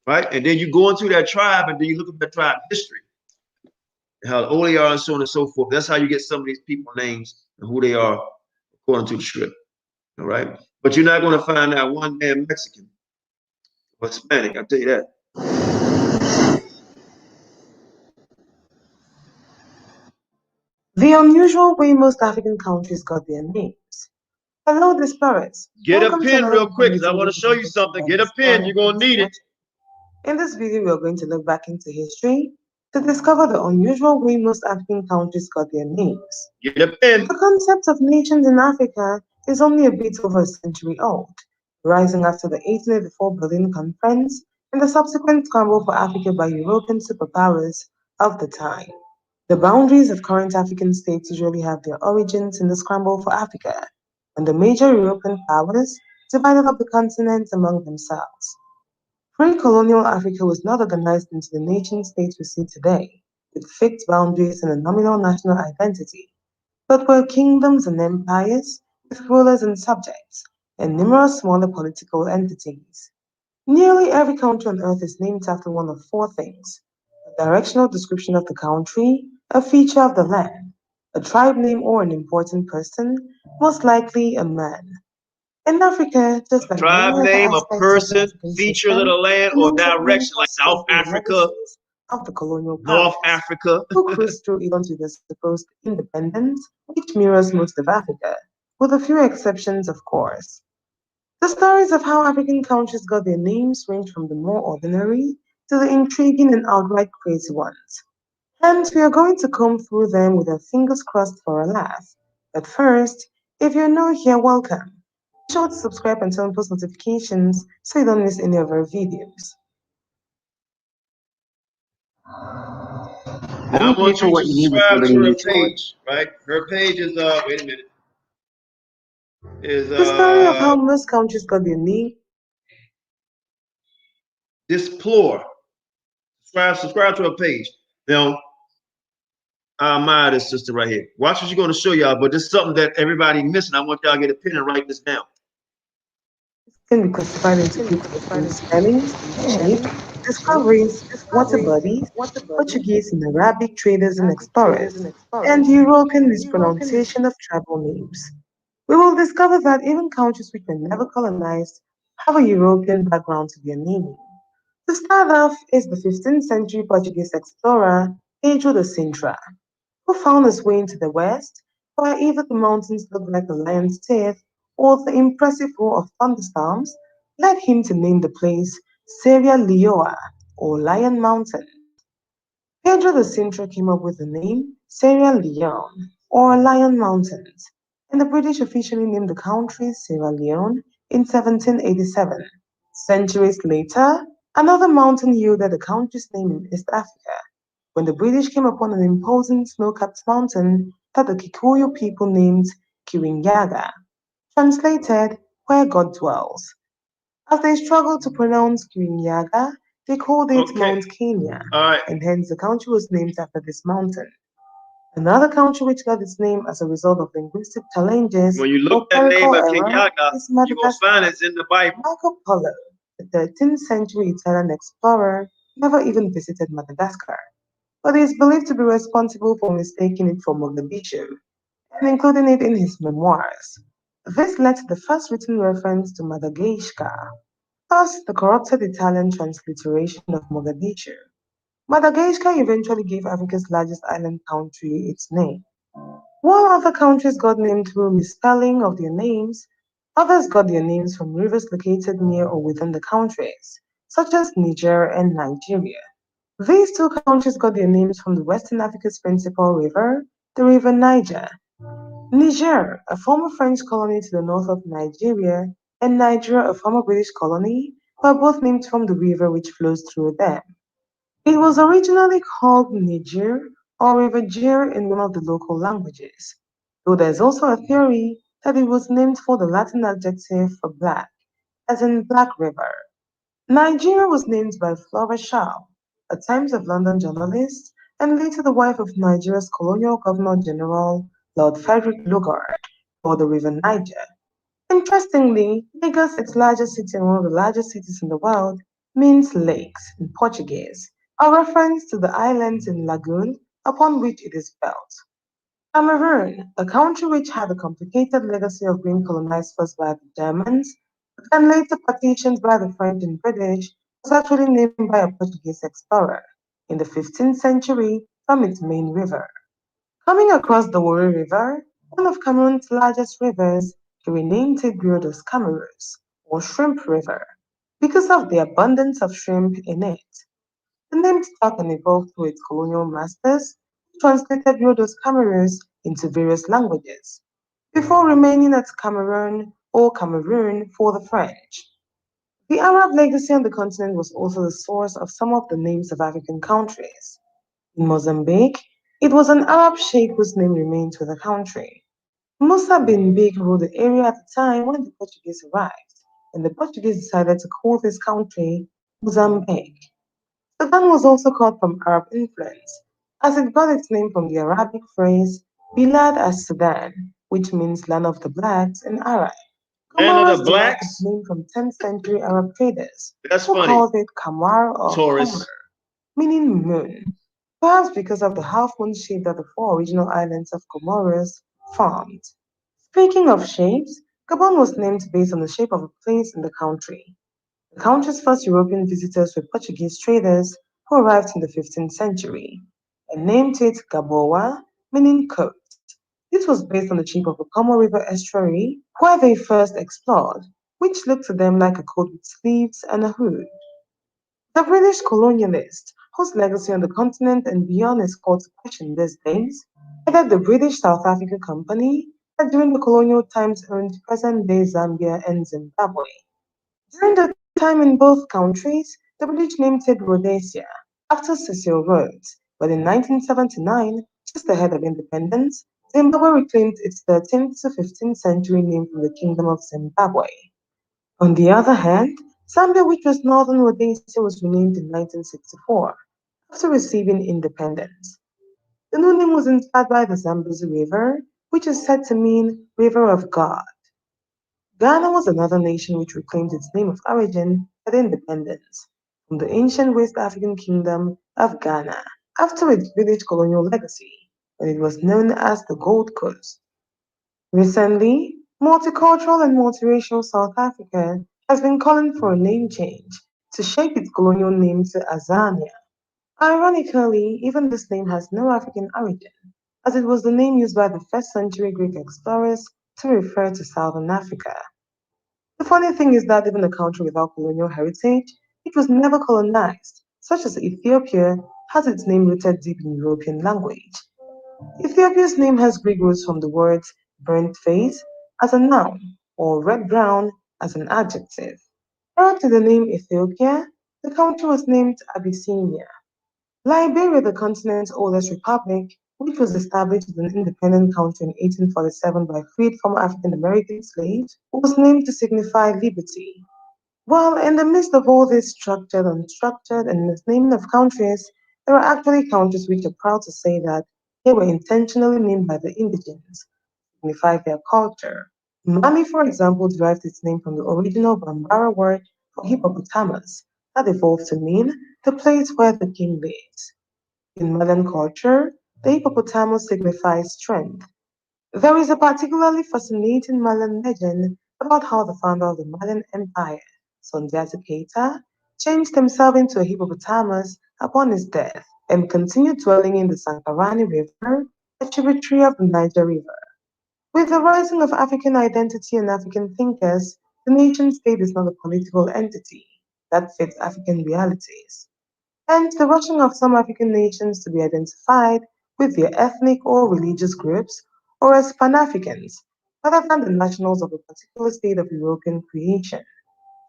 right? And then you go into that tribe, and then you look at that tribe history, and how old they are, and so on and so forth. That's how you get some of these people names and who they are according to the script. All right, but you're not going to find that one damn Mexican or Hispanic. I'll tell you that. The unusual way most African countries got their names. Hello, Disparate. Get a pen real quick, because I want to show you something. Get a pen. You're going to need it. In this video, we are going to look back into history to discover the unusual way most African countries got their names. Get a pen. The concept of nations in Africa is only a bit over a century old, rising after the 1884 Berlin Conference and the subsequent scramble for Africa by European superpowers of the time. The boundaries of current African states usually have their origins in the scramble for Africa, when the major European powers divided up the continent among themselves. Pre-colonial Africa was not organized into the nation-states we see today, with fixed boundaries and a nominal national identity, but were kingdoms and empires with rulers and subjects, and numerous smaller political entities. Nearly every country on earth is named after one of four things: a directional description of the country, a feature of the land, a tribe name or an important person, most likely a man. In Africa, just like Tribe many other name, a aspects of the person, African features of system, the land, the or names of many direction, like cross South the Africa, legacies of the colonial North powers, Africa. who cruised through even to the supposed independence, which mirrors most of Africa, with a few exceptions, of course. The stories of how African countries got their names range from the more ordinary to the intriguing and outright crazy ones. Hence, we are going to comb through them with our fingers crossed for a laugh. But first, if you're new here, welcome. Be sure to subscribe and turn on post notifications so you don't miss any of our videos. Now I want you to subscribe to her page, right? Her page is wait a minute. Is The story of how most countries got their name. Displore. Subscribe to her page. Now, I admire this sister right here. Watch what she's going to show y'all, but this is something that everybody missing. I want y'all to get a pen and write this down. Can be classified into groups: spellings, shape, discoveries, water bodies, Portuguese and Arabic traders and explorers, and European mispronunciation of tribal names. We will discover that even countries which were never colonized have a European background to their naming. To start off is the 15th century Portuguese explorer Pedro de Sintra, who found his way into the west, where either the mountains looked like a lion's teeth or the impressive roar of thunderstorms led him to name the place Serra Leoa, or Lion Mountain. Pedro de Sintra came up with the name Sierra Leone, or Lion Mountains, and the British officially named the country Sierra Leone in 1787. Centuries later, another mountain yielded the country's name in East Africa, when the British came upon an imposing snow-capped mountain that the Kikuyu people named Kirinyaga, translated, where God dwells. As they struggled to pronounce Kirinyaga, they called it Mount Kenya, and hence the country was named after this mountain. Another country which got its name as a result of linguistic challenges when you or look at the name of error Kenyatta, is you're going to find it's in the Bible. Marco Polo, the 13th century Italian explorer, never even visited Madagascar, but he is believed to be responsible for mistaking it for Mogadishu and including it in his memoirs. This led to the first written reference to Madagascar, thus the corrupted Italian transliteration of Mogadishu. Madagascar eventually gave Africa's largest island country its name. While other countries got named through misspelling of their names, others got their names from rivers located near or within the countries, such as Niger and Nigeria. These two countries got their names from the Western Africa's principal river, the River Niger. Niger, a former French colony to the north of Nigeria, and Niger, a former British colony, were both named from the river which flows through them. It was originally called Niger or River Jir in one of the local languages, though there is also a theory that it was named for the Latin adjective for black, as in Black River. Nigeria was named by Flora Shaw, a Times of London journalist and later the wife of Nigeria's colonial governor-general, Lord Frederick Lugard, for the River Niger. Interestingly, Lagos, its largest city and one of the largest cities in the world, means lakes in Portuguese, a reference to the islands in lagoon upon which it is built. Cameroon, a country which had a complicated legacy of being colonized first by the Germans, but then later partitioned by the French and British, was actually named by a Portuguese explorer in the 15th century from its main river. Coming across the Wari River, one of Cameroon's largest rivers, he renamed it Griodos Cameroos, or Shrimp River, because of the abundance of shrimp in it. The name stuck and evolved through its colonial masters, who translated Griodos Cameroos into various languages, before remaining as Cameroon or Cameroon for the French. The Arab legacy on the continent was also the source of some of the names of African countries. In Mozambique, it was an Arab sheikh whose name remains with the country. Musa bin Big ruled the area at the time when the Portuguese arrived, and the Portuguese decided to call this country Mozambique. Sudan was also called from Arab influence, as it got its name from the Arabic phrase Bilad as-Sudan, which means land of the blacks in Arab. Land of the Comoros derived its blacks? name from 10th century Arab traders, That's who funny. called it Kamar or Qamar, Taurus. meaning moon, perhaps because of the half-moon shape that the four original islands of Comoros formed. Speaking of shapes, Gabon was named based on the shape of a place in the country. The country's first European visitors were Portuguese traders who arrived in the 15th century and named it Gaboa, meaning coat. This was based on the shape of the Como River estuary where they first explored, which looked to them like a coat with sleeves and a hood. The British colonialists, whose legacy on the continent and beyond is called to question these days, headed the British South Africa Company that during the colonial times owned present-day Zambia and Zimbabwe. During the time in both countries, the British named it Rhodesia, after Cecil Rhodes, but in 1979, just ahead of independence, Zimbabwe reclaimed its 13th to 15th century name from the Kingdom of Zimbabwe. On the other hand, Zambia, which was Northern Rhodesia, was renamed in 1964 after receiving independence. The new name was inspired by the Zambezi River, which is said to mean River of God. Ghana was another nation which reclaimed its name of origin at independence from the ancient West African kingdom of Ghana after its British colonial legacy, when it was known as the Gold Coast. Recently, multicultural and multiracial South Africa has been calling for a name change to shape its colonial name to Azania. Ironically, even this name has no African origin, as it was the name used by the first century Greek explorers to refer to southern Africa. The funny thing is that even a country without colonial heritage, it was never colonized, such as Ethiopia has its name rooted deep in European language. Ethiopia's name has Greek roots from the words burnt face as a noun or red-brown as an adjective. Prior to the name Ethiopia, the country was named Abyssinia. Liberia, the continent's oldest republic, which was established as an independent country in 1847 by freed former African American slaves, was named to signify liberty. While in the midst of all this structured, unstructured, and misnaming of countries, there are actually countries which are proud to say that they were intentionally named by the indigenes to signify their culture. Mali, for example, derived its name from the original Bambara word for hippopotamus that evolved to mean the place where the king lives. In Malian culture, the hippopotamus signifies strength. There is a particularly fascinating Malian legend about how the founder of the Malian Empire, Sundiata Keita, changed himself into a hippopotamus upon his death and continued dwelling in the Sankarani River a tributary of the Niger River. With the rising of African identity and African thinkers, the nation-state is not a political entity that fits African realities. And the rushing of some African nations to be identified with their ethnic or religious groups or as Pan-Africans, rather than the nationals of a particular state of European creation.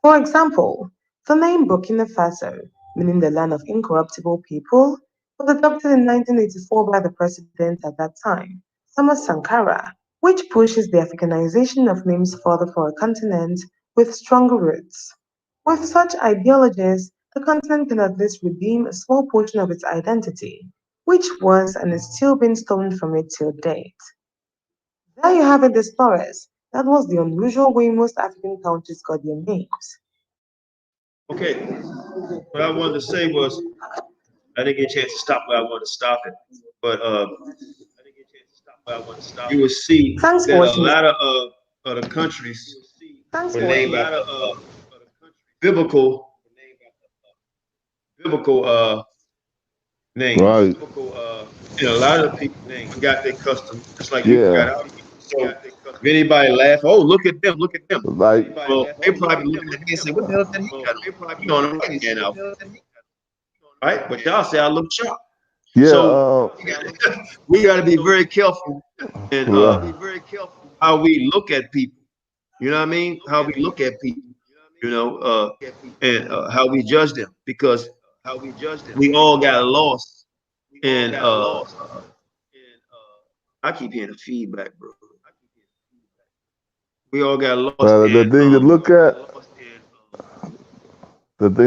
For example, the name Burkina Faso, meaning the land of incorruptible people, was adopted in 1984 by the president at that time, Thomas Sankara, which pushes the Africanization of names further for a continent with stronger roots. With such ideologies, the continent can at least redeem a small portion of its identity, which was and is still being stolen from it till date. There you have it, explorers. That was the unusual way most African countries got their names. Okay, what I wanted to say was, I didn't get a chance to stop where I wanted to stop it, but you will see Thanks for that a watching. lot of the countries were named after biblical names. Right. And a lot of people got their custom, just like people got Yeah. out. So if anybody laugh, oh, look at them, look at them. Like, Well, they probably looking at me and say, what the hell did he got on? He on a white man outfit. Right? But y'all say I look sharp. yeah. So we got to be very careful in how we look at people. You know what I mean? How we look at people, and how we judge them, because we all got lost. And I keep hearing the feedback, bro. We all got lost. the thing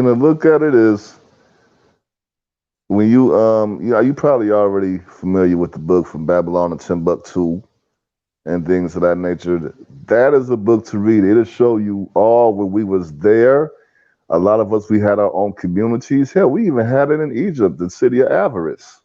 to look at, it is when you probably already familiar with the book From Babylon to Timbuktu and things of that nature. That is a book to read. It'll show you all when we was there. A lot of us, we had our own communities. Hell, we even had it in Egypt, the city of Avarice.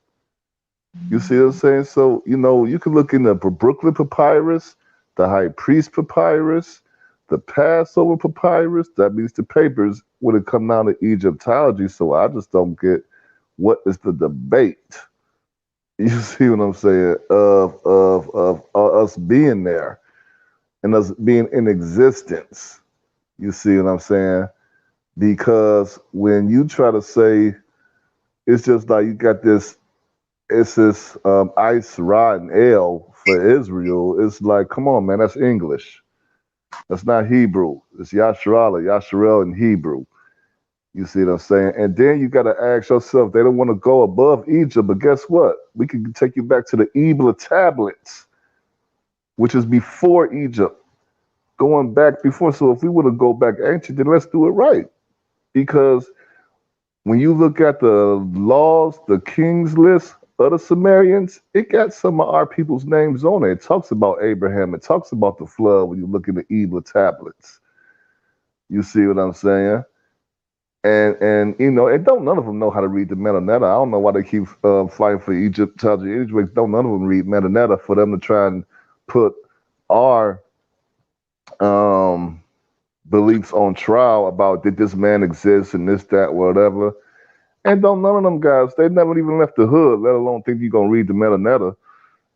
You see what I'm saying? So, you can look in the Brooklyn Papyrus, the High Priest Papyrus, the Passover Papyrus. That means the papers when it come down to Egyptology. So I just don't get what is the debate. You see what I'm saying? Of us being there and us being in existence. You see what I'm saying? Because when you try to say, it's just like you got this, it's this ice, rod, and ale for Israel. It's like, come on, man, that's English. That's not Hebrew. It's Yasharel in Hebrew. You see what I'm saying? And then you got to ask yourself, they don't want to go above Egypt, but guess what? We can take you back to the Ebla tablets, which is before Egypt, going back before. So if we want to go back ancient, then let's do it right. Because when you look at the laws, the king's list of the Sumerians, it got some of our people's names on it. It talks about Abraham. It talks about the flood when you look at the Ebla tablets. You see what I'm saying? And and none of them know how to read the Metanetta. I don't know why they keep fighting for Egyptology. Don't none of them read Metanetta for them to try and put our beliefs on trial about did this man exist and this, that, whatever. And don't none of them guys, they never even left the hood, let alone think you're gonna read the Metanetta.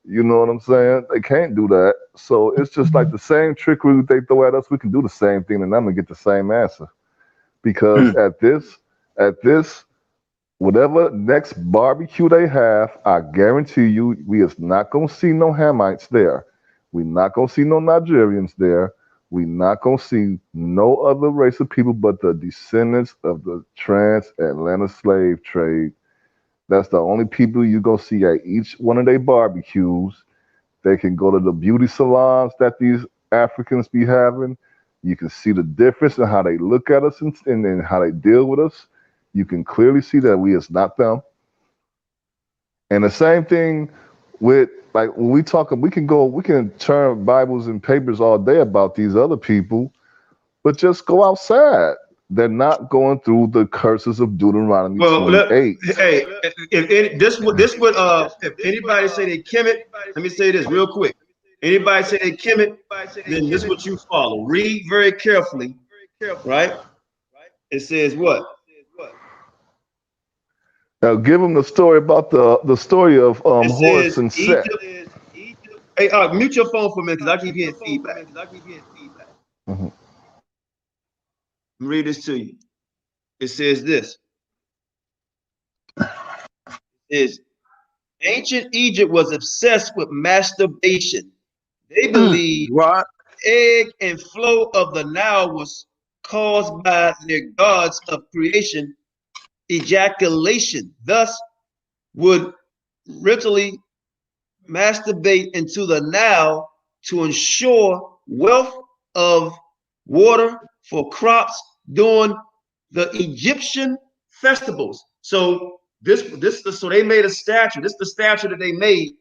You know what I'm saying? They can't do that. So it's just like the same trickery they throw at us, we can do the same thing and I'm gonna get the same answer. Because at this, whatever next barbecue they have, I guarantee you, we is not gonna see no Hamites there. We're not gonna see no Nigerians there. We're not gonna see no other race of people but the descendants of the transatlantic slave trade. That's the only people you're gonna see at each one of their barbecues. They can go to the beauty salons that these Africans be having. You can see the difference in how they look at us and how they deal with us. You can clearly see that we is not them. And the same thing with, like, when we talk, we can turn Bibles and papers all day about these other people, but just go outside. They're not going through the curses of Deuteronomy 28. If anybody say they Kemet, let me say this real quick. Anybody say they Kemet, then this is what you follow. Read very carefully, right? It says what? Now give them the story about the story of Horus and Set. Hey, mute your phone for a minute because I keep hearing feedback. Mm-hmm. Read this to you. It says this. Is ancient Egypt was obsessed with masturbation. They believed What? egg and flow of the Nile was caused by their gods of creation ejaculation. Thus, would ritually masturbate into the Nile to ensure wealth of water for crops during the Egyptian festivals. So so they made a statue. This is the statue that they made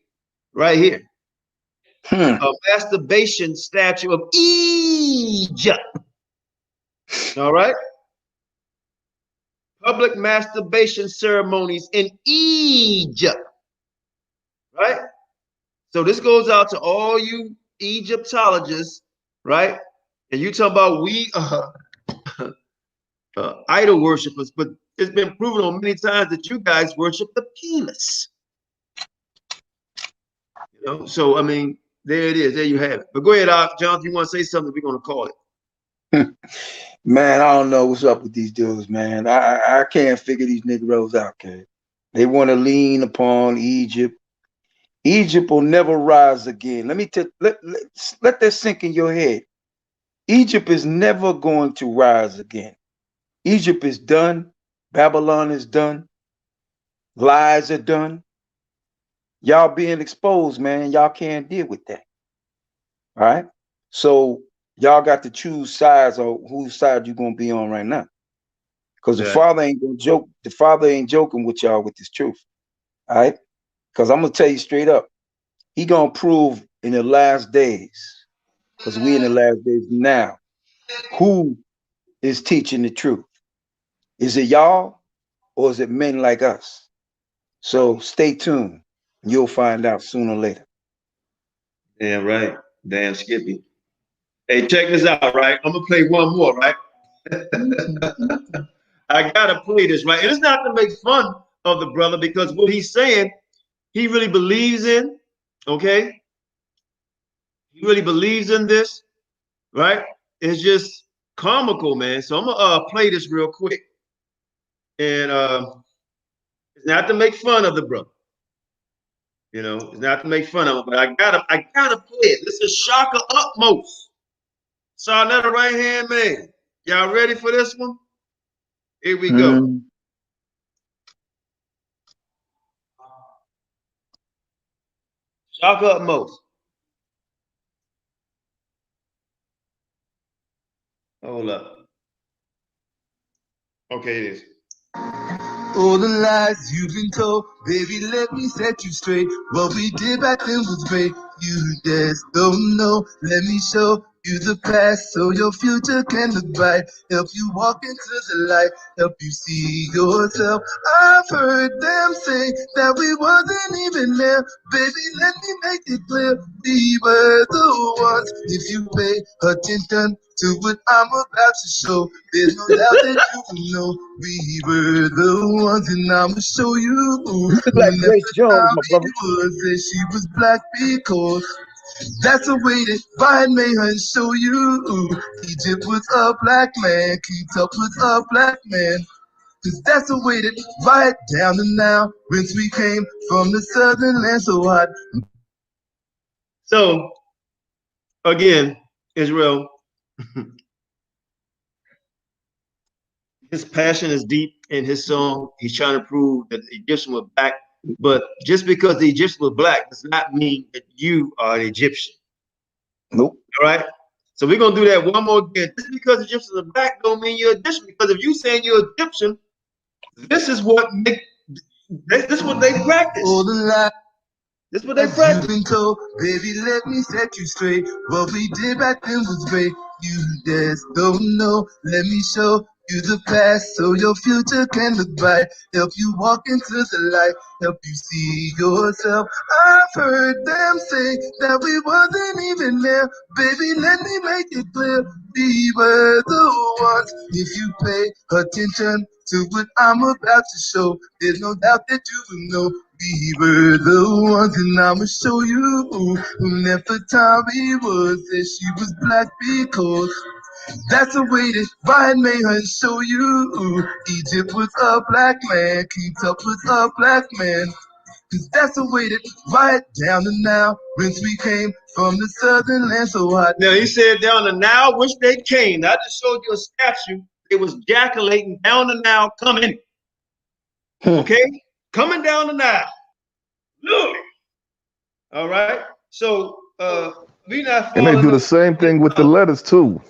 right here. A masturbation statue of Egypt. All right. Public masturbation ceremonies in Egypt. Right. So this goes out to all you Egyptologists, right? And you talk about we idol worshipers, but it's been proven on many times that you guys worship the penis. You know, so I mean, there it is. There you have it. But go ahead, John. If you want to say something, we're going to call it. Man, I don't know what's up with these dudes, man. I can't figure these Negroes out, okay? They want to lean upon Egypt. Egypt will never rise again. Let me let that sink in your head. Egypt is never going to rise again. Egypt is done. Babylon is done. Lies are done. Y'all being exposed, man. Y'all can't deal with that. All right? So y'all got to choose sides or whose side you gonna be on right now. Because the Father ain't gonna joke. The Father ain't joking with y'all with this truth. All right? Because I'm gonna tell you straight up, he gonna prove in the last days, because we in the last days now, who is teaching the truth. Is it y'all or is it men like us? So stay tuned. You'll find out sooner or later. Damn right. Damn Skippy. Hey, check this out, right? I'm gonna play one more, right? I gotta play this, right? And it's not to make fun of the brother because what he's saying, he really believes in, okay? He really believes in this, right? It's just comical, man. So I'm gonna play this real quick. And it's not to make fun of the brother. You know, it's not to make fun of him, but I gotta play it. This is Shaka Utmost. Saw another right hand man. Y'all ready for this one? Here we go. Shaka Utmost. Hold up. Okay, it is. All the lies you've been told, baby, let me set you straight. What we did back then was great. You just don't know. Let me show you the past so your future can look bright. Help you walk into the light. Help you see yourself. I've heard them say that we wasn't even there. Baby, let me make it clear. We were the ones. If you pay attention to what I'm about to show, there's no doubt that you will know we were the ones, and I'ma show you. Like Grace Jones, my brother. Was that she was black because that's the way that God made her show you. Egypt was a black man, King Tut was a black man. Cause that's the way that right down to now, whence we came from the southern land so hot. So again, Israel, his passion is deep in his song. He's trying to prove that the Egyptians were black, but just because the Egyptians were black does not mean that you are an Egyptian. Nope. All right. So we're gonna do that one more again. Just because Egyptians are black don't mean you're Egyptian. Because if you saying you're Egyptian, this is what they practice. All the lies. This is what they practice. You've been told, baby, let me set you straight. What we did back then was great. You just don't know. Let me show you the past so your future can look bright. Help you walk into the light. Help you see yourself. I've heard them say that we wasn't even there. Baby, let me make it clear. We were the ones. If you pay attention to what I'm about to show, there's no doubt that you will know. We were the ones, and I'ma show you who Nefertari was. That she was black because that's the way that God made her show you. Egypt was a black man, King Tut was a black man. Cause that's the way that right down the Nile, whence we came from the southern land so hot. Now he said down the Nile, which they came. I just showed you a statue. It was jaculating down the Nile coming. Okay? Coming down the Nile. Look. All right. So we not And they falling do the same thing with the letters too.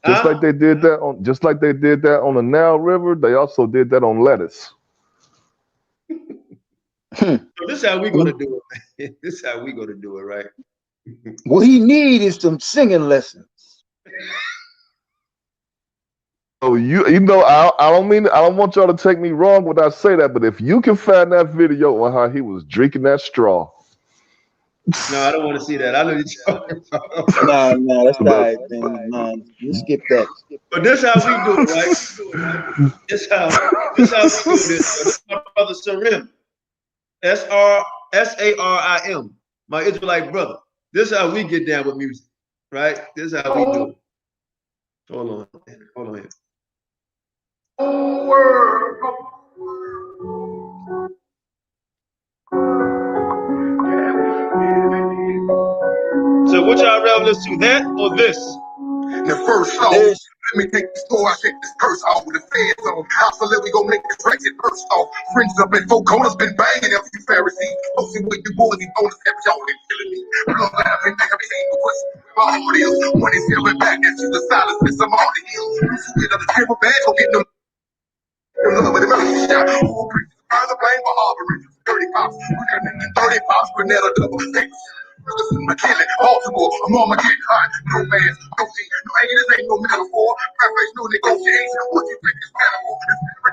Just like they did that on the Nile River, they also did that on lettuce. So this is how we gonna do it. This is how we gonna do it, right? What he need is some singing lessons. Oh, you know, I don't want y'all to take me wrong when I say that, but if you can find that video on how he was drinking that straw. No, I don't want to see that. I know you're talking about. No, that's right, man. No, you skip that. But this how we do it, right? This how we do this. My brother Sarim. Sarim. My Israelite brother. This is how we get down with music, right? This is how we do it. Hold on here. So what y'all rather listen to, that or this? The first song, let me take the store, I shake this purse off with the feds on. Hopefully we gon' make this exit first off. Friends up in 4 corners been banging up you Pharisees. Posting with you boys, these bonus kept y'all in killing me. Blood laughing, back up his question. All it is, when he's staring back at you, the silence is some all the hills. You get up the triple bag, go get them. Love with the melody shot. All preachers are the blame for harboring 30 pops. We're thinking 30 pops, Grenada double six. McKinley, Baltimore, I'm on my get hot. No man, no team, no haters, ain't no metaphor. Preface, no negotiation. What you think is metaphor? It's never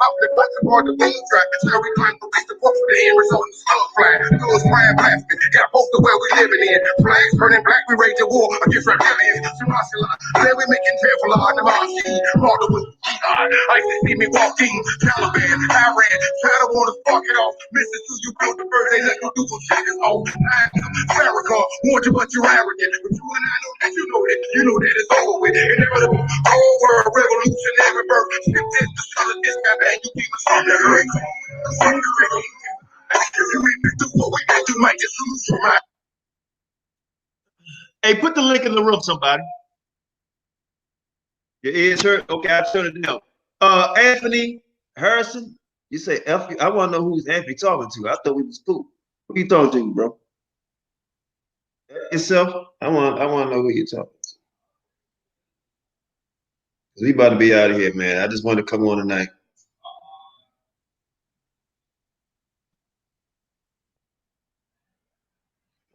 Pop the button on the boom track. So we climb the beast, the force of the end result in slug flag. Girls crying blasting. Got a poster where we living in. Flags burning black, we raging war against reptilians. Then we making careful on the machine. Martyr with jihad. I can see me walking. Taliban, Iran, trying to want to fuck it off. Mrs. You built the bird, they let you do some shit. Oh, Farrakhan, warned you, but you're arrogant. But you and I know that you know that it's over with. Inevitable, whole world revolution, every birth. Skip this, the son of this guy, man, you keep us on that ring. If you ain't do what we did, you might just lose your mind. Hey, put the link in the room, somebody. Your ears hurt? Okay, I'll turn it down. Anthony Harrison, you say F. I want to know who's Anthony talking to. I thought we was cool. Who you talking to, bro? Yourself? I want to know who you're talking to. We about to be out of here, man. I just wanted to come on tonight.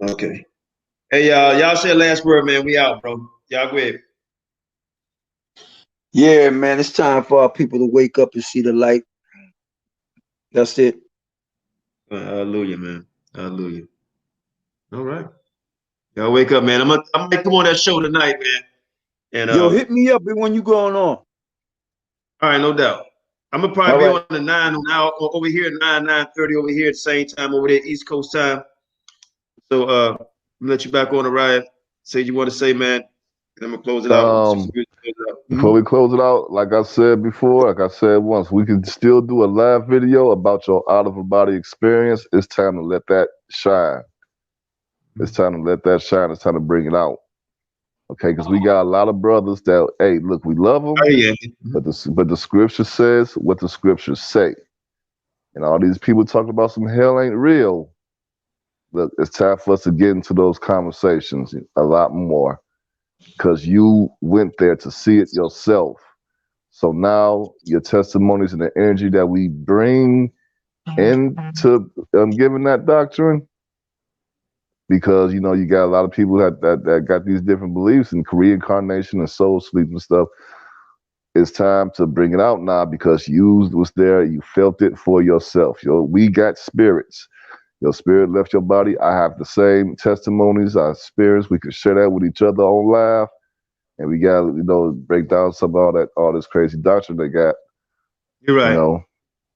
Okay. Hey, y'all say last word, man. We out, bro. Y'all go ahead. Yeah, man, it's time for our people to wake up and see the light. That's it. Hallelujah, man. Hallelujah. All right. Y'all wake up, man. I'm gonna come on that show tonight, man. And yo, hit me up when you going on. All right, no doubt. I'm gonna probably be on the 9 now over here, 9:30 over here at the same time over there, East Coast time. So I'm gonna let you back on the ride. Say you want to say, man. And I'm gonna close it out. Before we close it out, like I said before, like I said once, we can still do a live video about your out of body experience. It's time to let that shine. It's time to let that shine. It's time to bring it out. Okay, because we got a lot of brothers that, hey, look, we love them, but the scripture says what the scriptures say. And all these people talking about some hell ain't real. Look, it's time for us to get into those conversations a lot more, because you went there to see it yourself. So now your testimonies and the energy that we bring into giving that doctrine, because you know you got a lot of people that got these different beliefs in reincarnation and soul sleep and stuff. It's time to bring it out now, because you was there, you felt it for yourself. We got spirits. Your spirit left your body. I have the same testimonies, our spirits. We can share that with each other on live, and we got break down some of all this crazy doctrine they got. You're right. You know,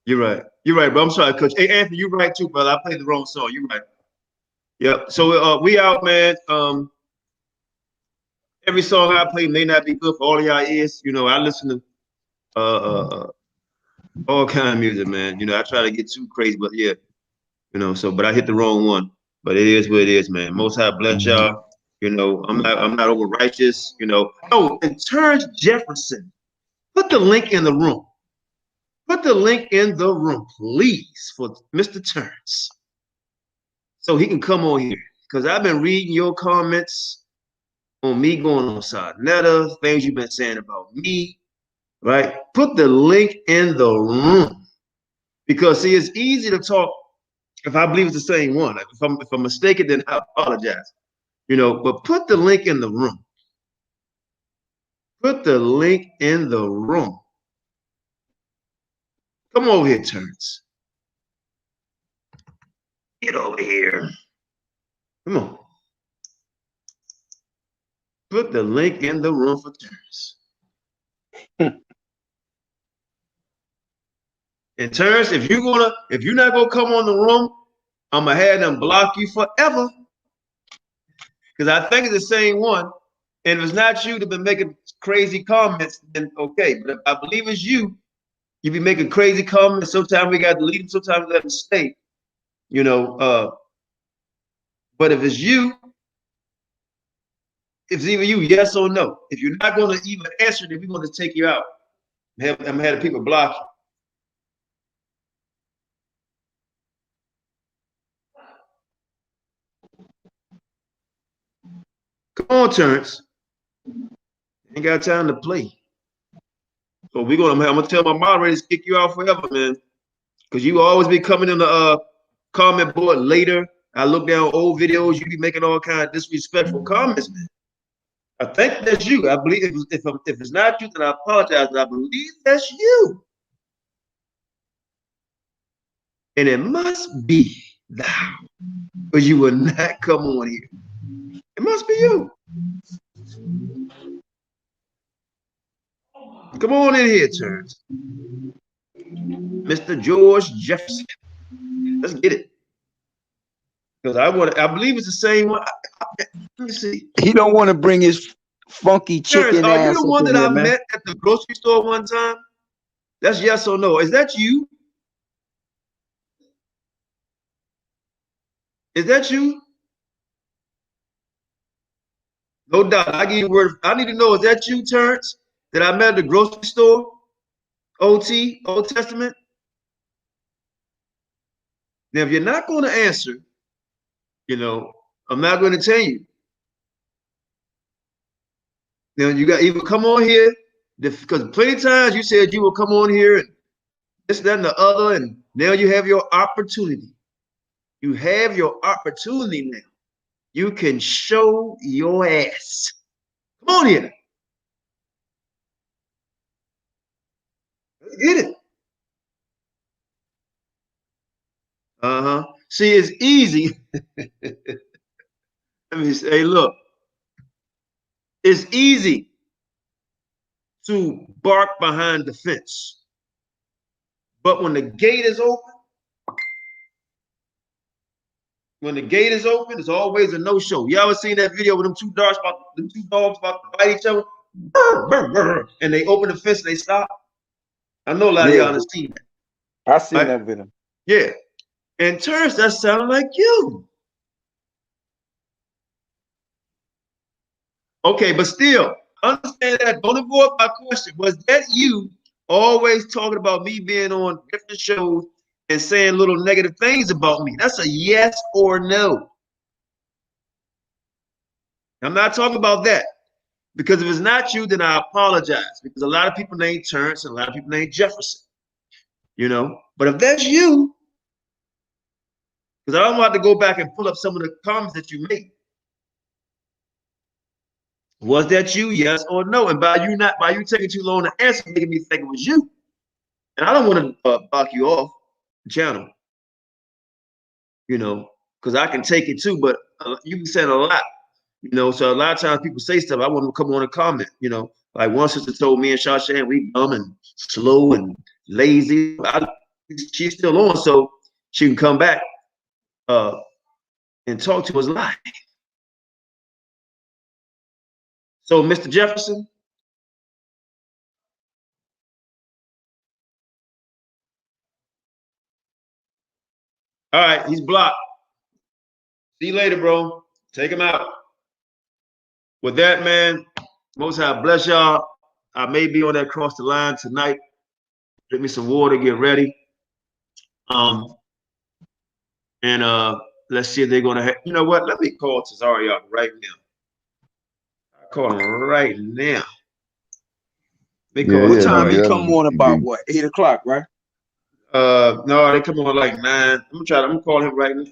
You're right. You're right, bro. I'm sorry, Coach. Hey, Anthony, you're right too, brother. I played the wrong song. You're right. Yep. So we out, man. Every song I play may not be good for all of y'all ears. You know, I listen to all kind of music, man. You know, I try to get too crazy, but yeah, you know. So, but I hit the wrong one. But it is what it is, man. Most High bless y'all. You know, I'm not over righteous. You know. Oh, and Terrence Jefferson, put the link in the room. Put the link in the room, please, for Mr. Terrence, so he can come on here. Because I've been reading your comments on me going on Sarnetta, things you've been saying about me, right? Put the link in the room. Because, see, it's easy to talk if I believe it's the same one. If I'm mistaken, then I apologize. You know, but put the link in the room. Put the link in the room. Come over here, Terrence. Get over here. Come on. Put the link in the room for Terrence. And Terrence, if you're not gonna come on the room, I'm gonna have them block you forever. Because I think it's the same one. And if it's not you that been making crazy comments, then okay. But if I believe it's you, you be making crazy comments. Sometimes we got to leave them, sometimes we let them stay. You know, but if it's you, it's either you, yes or no. If you're not going to even answer, then we're going to take you out. I'm going to have the people block you. Come on, Terrence. Ain't got time to play. So I'm gonna tell my moderators to kick you out forever, man. Because you always be coming in the comment board later. I look down old videos, you be making all kind of disrespectful comments, man. I think that's you. I believe if it's not you, then I apologize, but I believe that's you. And it must be thou, because you will not come on here. It must be you. Come on in here, Terrence. Mr. George Jefferson. Let's get it. Because I believe it's the same one. Let me see. He don't want to bring his funky chicken Terrence, ass. are you the one that I man. met at the grocery store one time? That's yes or no. Is that you? Is that you? No doubt. I give you a word. I need to know, is that you, Terrence, that I met at the grocery store? OT, Old Testament? Now, if you're not going to answer, you know, I'm not going to tell you. Now, you got either come on here, because plenty of times you said you will come on here and this, that, and the other, and now you have your opportunity. You have your opportunity now. You can show your ass. Come on here. Get it. See, it's easy. Let me say, hey, look. It's easy to bark behind the fence. But when the gate is open, it's always a no-show. You ever seen that video with them two dogs about to bite each other? And they open the fence and they stop. I know a lot of y'all have seen that. I seen that video. Yeah. And Terrence, that sounded like you. Okay, but still, understand that. Don't avoid my question. Was that you always talking about me being on different shows and saying little negative things about me? That's a yes or no. I'm not talking about that. Because if it's not you, then I apologize. Because a lot of people named Terrence and a lot of people named Jefferson. You know? But if that's you, because I don't want to go back and pull up some of the comments that you made. Was that you? Yes or no? And by you taking too long to answer, making me think it was you. And I don't want to block you off the channel, you know, because I can take it too. But you be saying a lot, you know. So a lot of times people say stuff. I want to come on and comment, you know. Like one sister told me and Shashan, we dumb and slow and lazy. she's still on, so she can come back and talk to us live. So, Mr. Jefferson. All right, he's blocked. See you later, bro. Take him out. With that, man, Most High bless y'all. I may be on that cross the line tonight. Get me some water, get ready. And let's see if they're gonna have, you know what? Let me call Tazariak right now. I call him right now. What time they come on about? What, 8 o'clock, right? No, they come on like 9. I'm gonna call him right now.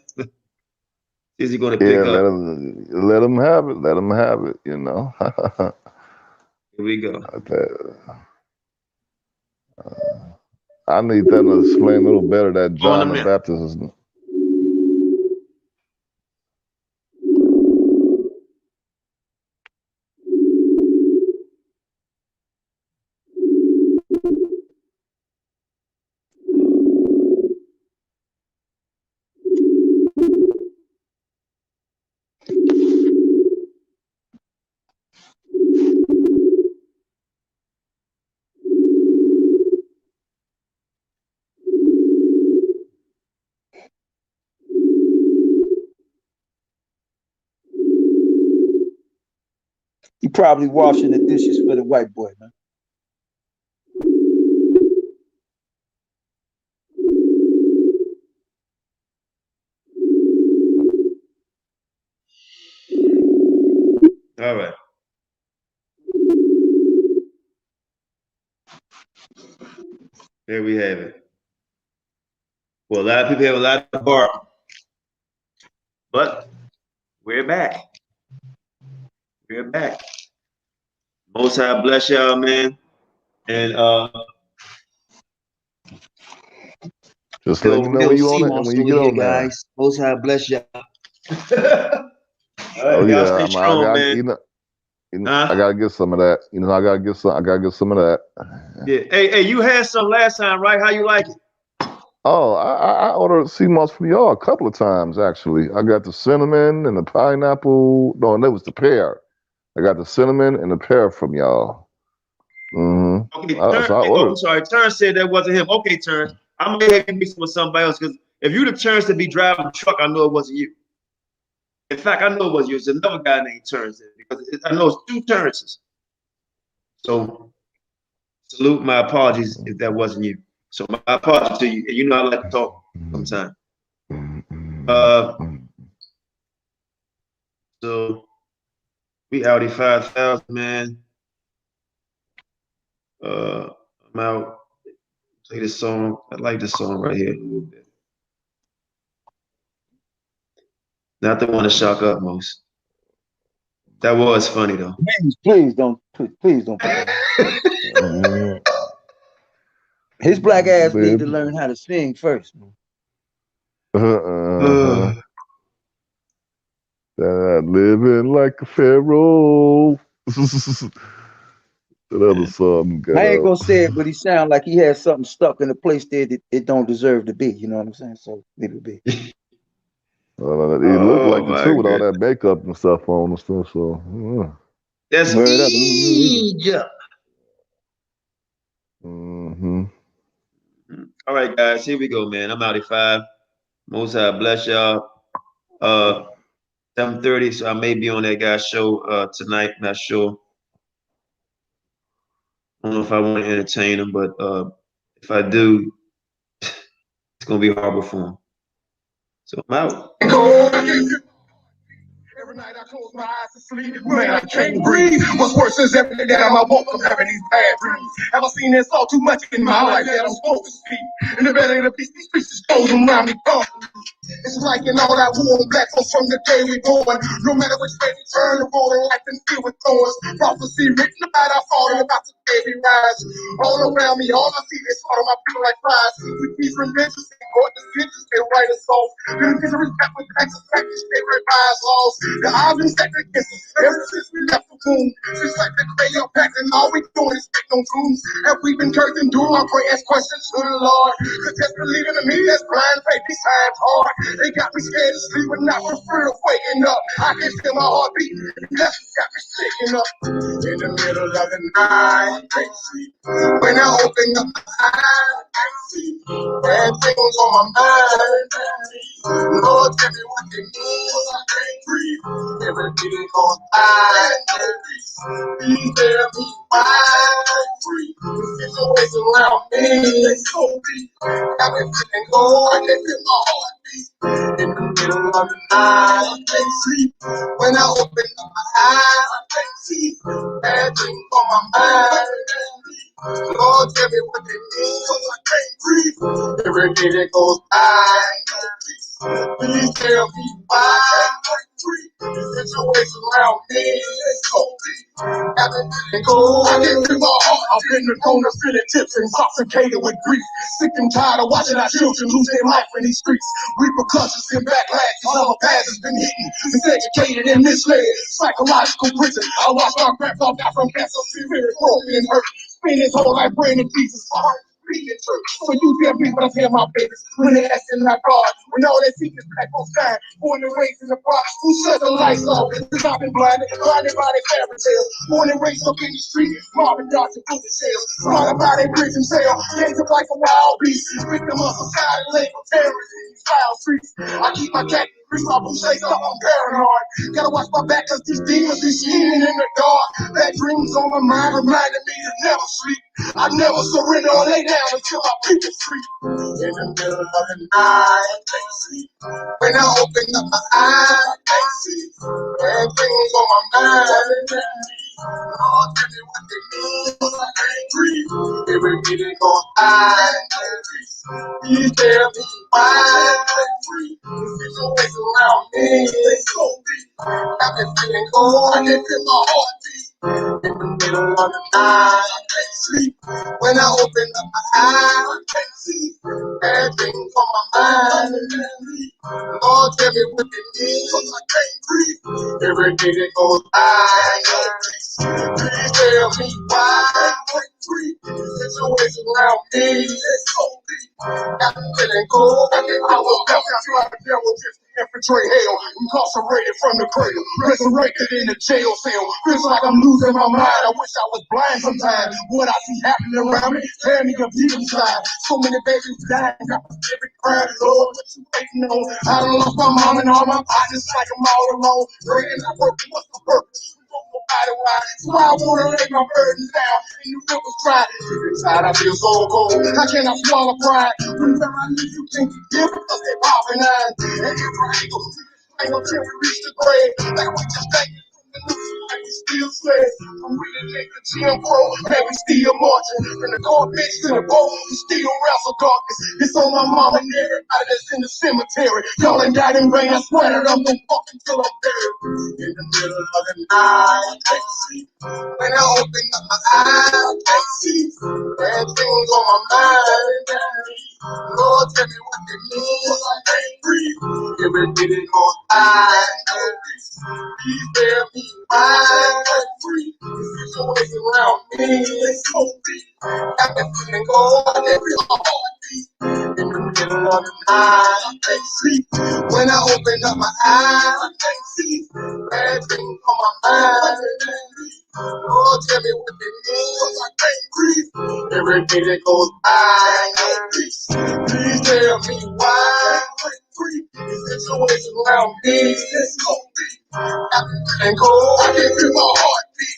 Is he gonna pick up? Let him have it. Let him have it, you know. Here we go. I need them to explain a little better that John the Baptist is. He probably washing the dishes for the white boy, man. All right. There we have it. Well, a lot of people have a lot to bark, but we're back. We're back. Most High bless y'all, man. And just let me know when you on it and when you get on there. Guys. Most High bless y'all. Oh yeah, stay strong, man. You know, I gotta get some of that. You know, I gotta get some of that. Yeah. Hey, you had some last time, right? How you like it? Oh, I ordered sea moss from y'all a couple of times actually. I got the cinnamon and the pineapple. No, and that was the pear. I got the cinnamon and the pear from y'all. Okay, I'm sorry. Turn said that wasn't him. Okay, Turn. I may have you mixed with somebody else because if you the Turns to be driving the truck, I know it wasn't you. In fact, I know it was you. It's another guy named Turns because I know it's 2 Turnses. So salute. My apologies if that wasn't you. So my apologies to you. You know I like to talk sometimes. So we outie 5,000, man. I'm out. Play this song. I like this song right here a little bit. Not the one to shock up most. That was funny though. Please don't put that. His black ass need to learn how to sing first. Living like a pharaoh. That other song. I ain't gonna say it, but he sound like he has something stuck in a place there that it don't deserve to be. You know what I'm saying? So leave it be. He looked like it too with all that makeup and stuff on and stuff. So that's Egypt. All right, guys, here we go, man. I'm outie 5. Most High bless y'all. 7:30, so I may be on that guy's show tonight. Not sure. I don't know if I want to entertain him, but if I do, it's gonna be horrible for him. So I'm out. Every night I close my eyes to sleep, man, I can't breathe. What's worse is every day that I'm woke up having these bad dreams. Have I seen this all too much in my life that I'm supposed to speak? In the belly of the beast, these pieces goes around me. It's like in all that war, black folks from the day we born. No matter which way we turn, the road in life and filled with thorns. Prophecy written about our fall and about the day we rise. All around me, all I see is all of my people like flies. We peace and vengeance, and court the scriptures, they write us off. Penitentiary respect with taxes, practice, they revise laws. The odds and second against us ever since we left the womb. Just like the crazy pack, and all we doing is spitting on tombs. Have we been cursed and doing our prayers, questions to the Lord? Cause just believing in me, that's blind faith, these times hard. They got me scared to sleep, but not for fear of waking up. I can feel my heart beat, and that's what got me shaking up. In the middle of the night, I can't sleep. When I open up my eyes, I can't see bad things on my mind. Lord, tell me what they mean, I can't breathe. Every day goes by, I can't breathe. Please tell me why I can't breathe. The situation around me is so deep. I've been feeling low, I can't feel my heart beat. In the middle of the night, I can't sleep. When I open up my eyes, I can't see bad things on my mind. Lord, tell me what they mean, cause I can't breathe. Every day that goes by, I can't breathe. Please tell me why I can't breathe. The situation around me is so deep. I've been feeling cold, I can't feel my heart. I've been in the corner feeling tips, intoxicated with grief. Sick and tired of watching our children lose their life in these streets. Repercussions and backlash, cause our past has been hidden, miseducated and misled. Psychological prison. I watched our grandpa die from cancer, severe, broken and hurt. Spend his whole life praying to Jesus. So you tell me what I tell my babies when they asking my God. When all they see is black folks dying, born and raised in the box. Who shut the lights off? Cause I've been blinded by their fairy tales. Born and raised up in the street, mobbing dogs and bullet shells. Slaughtered by their prison cell. Days of like a wild beast. Victim of society, labeled terrorists in these foul streets. I keep my cat. My boo shakes up, I'm paranoid. Gotta watch my back cause these demons be scheming in the dark. That dreams on my mind reminding me to never sleep. I never surrender or lay down until my people free. In the middle of the night, I can't sleep. When I open up my eyes, I can't see. Bad things on my mind. Lord, tell me what they mean, I can't breathe. Every day that goes by, I can't breathe. Please tell me why I can't breathe. The situation around me is so deep. I've been feeling cold, I can't feel my heart beat. In the middle of the night, I can't sleep. When I open up my eyes, I can't see. Bad things on my mind. Lord, tell me what they mean, cause I can't breathe. Every day that goes by, I can't breathe. Please tell me why I can't breathe. The situation around me is so deep. I've been feeling cold, I will never try to deal with this. Infiltrate hell, incarcerated from the cradle, resurrected in a jail cell. Feels like I'm losing my mind. I wish I was blind sometimes. What I see happening around me, tear me up deep inside. So many babies dying, got my spirit crying, Lord, what you waiting on? I done lost my mom and all my partners, like I'm all alone. Praying I work, what's the purpose? Nobody why. So I wanna lay my burdens down and you rivers dry. Deep inside I feel so cold. I cannot swallow pride. Whenever I leave, you can't give because they're popping eyes. And every angle, ain't until we reach the grave. Like we just thank you from the news, like we still slaves. I'm really late to Jim Crow, man, we still marching. From the court bench to the boat, we still wrestle darkness. It's on my mama and everybody that's in the cemetery. Y'all ain't died in vain, I swear that I'm gonna fuck until I'm buried. In the middle of the night, I can't sleep. When I open up my eyes, I can't see. Bad things on my mind. Lord, tell me what they mean, I can't breathe. Every day that goes by, I can't breathe. Please tell me why I can't breathe. The situation around me is so deep. I've been feeling cold, I can't feel my heart beat. In the middle of the night, I can't sleep. When I open up my eyes, I can't see. Bad things on my mind. Lord, tell me what they mean, cause I can't breathe. Every day that goes by, I can't breathe. Please tell me why I can't breathe. The situation around me is so deep. I've been feeling cold, I can't feel my heart beat.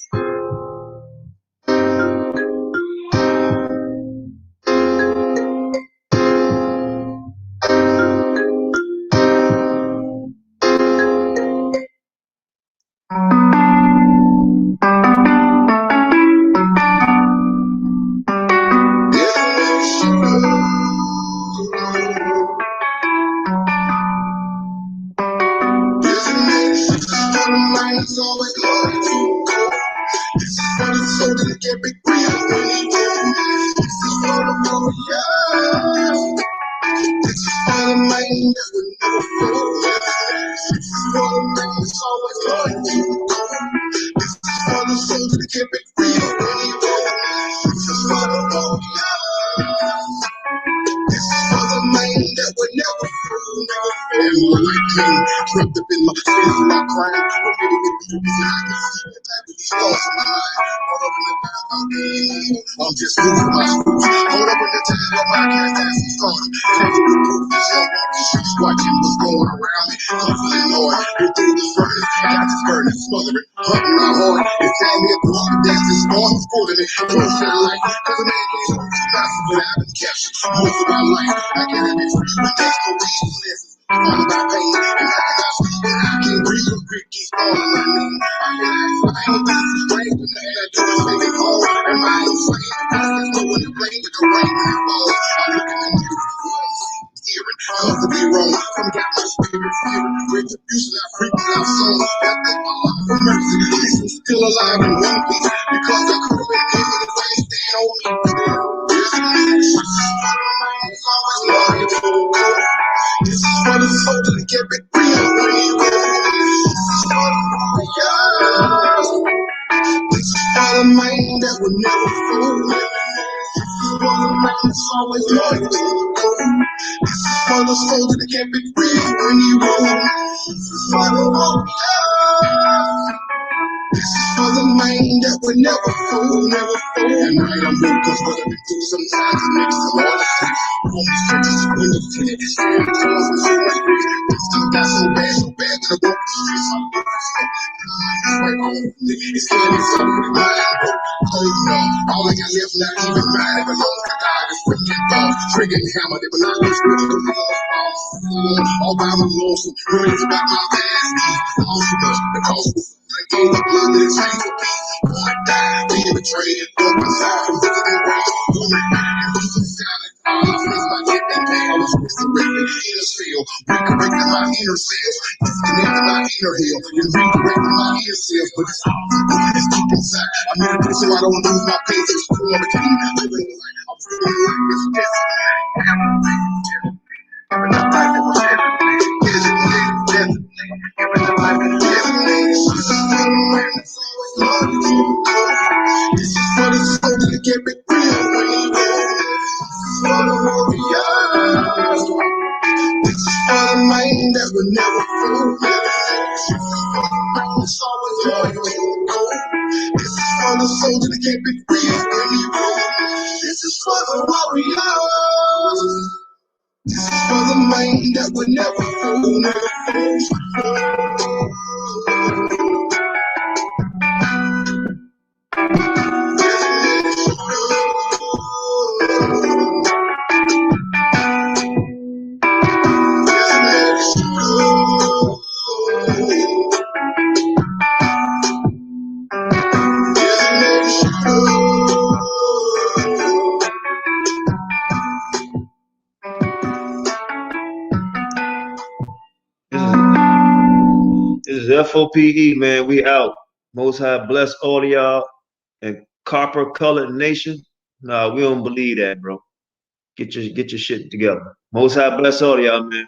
mind that would never fold. This is for the man that's always loyal. This is for the soldier that kept it real when he rolled. This is for the warrior. This is for the man that would never fold, never fold. And my life came trapped up in my sins and my crime. But maybe with the reason I can see that I with these thoughts in my mind. Hold up in the time I'm being evil. I'm just losing my screws. Hold up in the time of my cast ass and stardom. Taking the proof that y'all walk the streets watching what's going around me. Constantly annoyed. We're through the furnace. Got this burning, smothering, hurting my heart. It found me at the wrong dance. This storm is pulling me close to the light. Cause a man can't hold you massive, but I've been captured most of my life. I gotta be free when there's no reason to listen. All about pain and how can I speak when I can't breathe when grit keeps falling on me. I ain't this is strange, but nothing I do is make it home. And my own flame, there's no one to blame but the rain when it falls. I look in the mirror, hearing, constantly wrong. From got my spirit fearing, retribution I freak out soon. I thank Allah for mercy, at least I'm still alive in one piece. Because I could have been dead with the rain staying on me. It's always loyal. This is for the soldier that kept it real when he rolled. This is for the warriors. This is for the man that would never fold. This is for the man that's always loyal. This is for the soldier that kept it real when he rolled. This is for the warriors. This is for the man that would never fold, never fold. And I am broke cause what I've been through sometimes it makes it hard to see. All these churches, windows tinted, staring at doors with so much grief. This stuff got so bad that I broke the streets. I'm right on it's killing me so with my broke. Oh no, all I got left not even mine. If alone I die, it's freaking ball. Friggin' hammer, they will not lose with the all by my lonesome, worries about my past. The cost was I gave up love and change for peace. I died, being betrayed, broke inside from visiting ways. Woman, and was so silent. All my friends, my get that pain. I was resurrected in a cell, recorrecting my inner self, disconnecting my inner heel, and redirecting my inner self. But it's all it's deep inside. I made it so I don't lose my pain. So it's cool on the team. Living like I was living like this. Living the life that was definitely. Living the life that this is for the soldier that kept it real when he rolled. This is for the warriors. This is for the man that would never fold. This is for the man that's always loyal. This is for the soldier that kept it real when he rolled. This is for the warriors. This is for the man that would never fold, never fold. This is F.O.P.E, man. We out. Most High bless all of y'all and copper colored nation. Nah, we don't believe that, bro. Get your shit together. Most High bless all of y'all, man.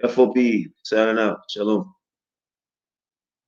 F.O.P.E. Signing out. Shalom.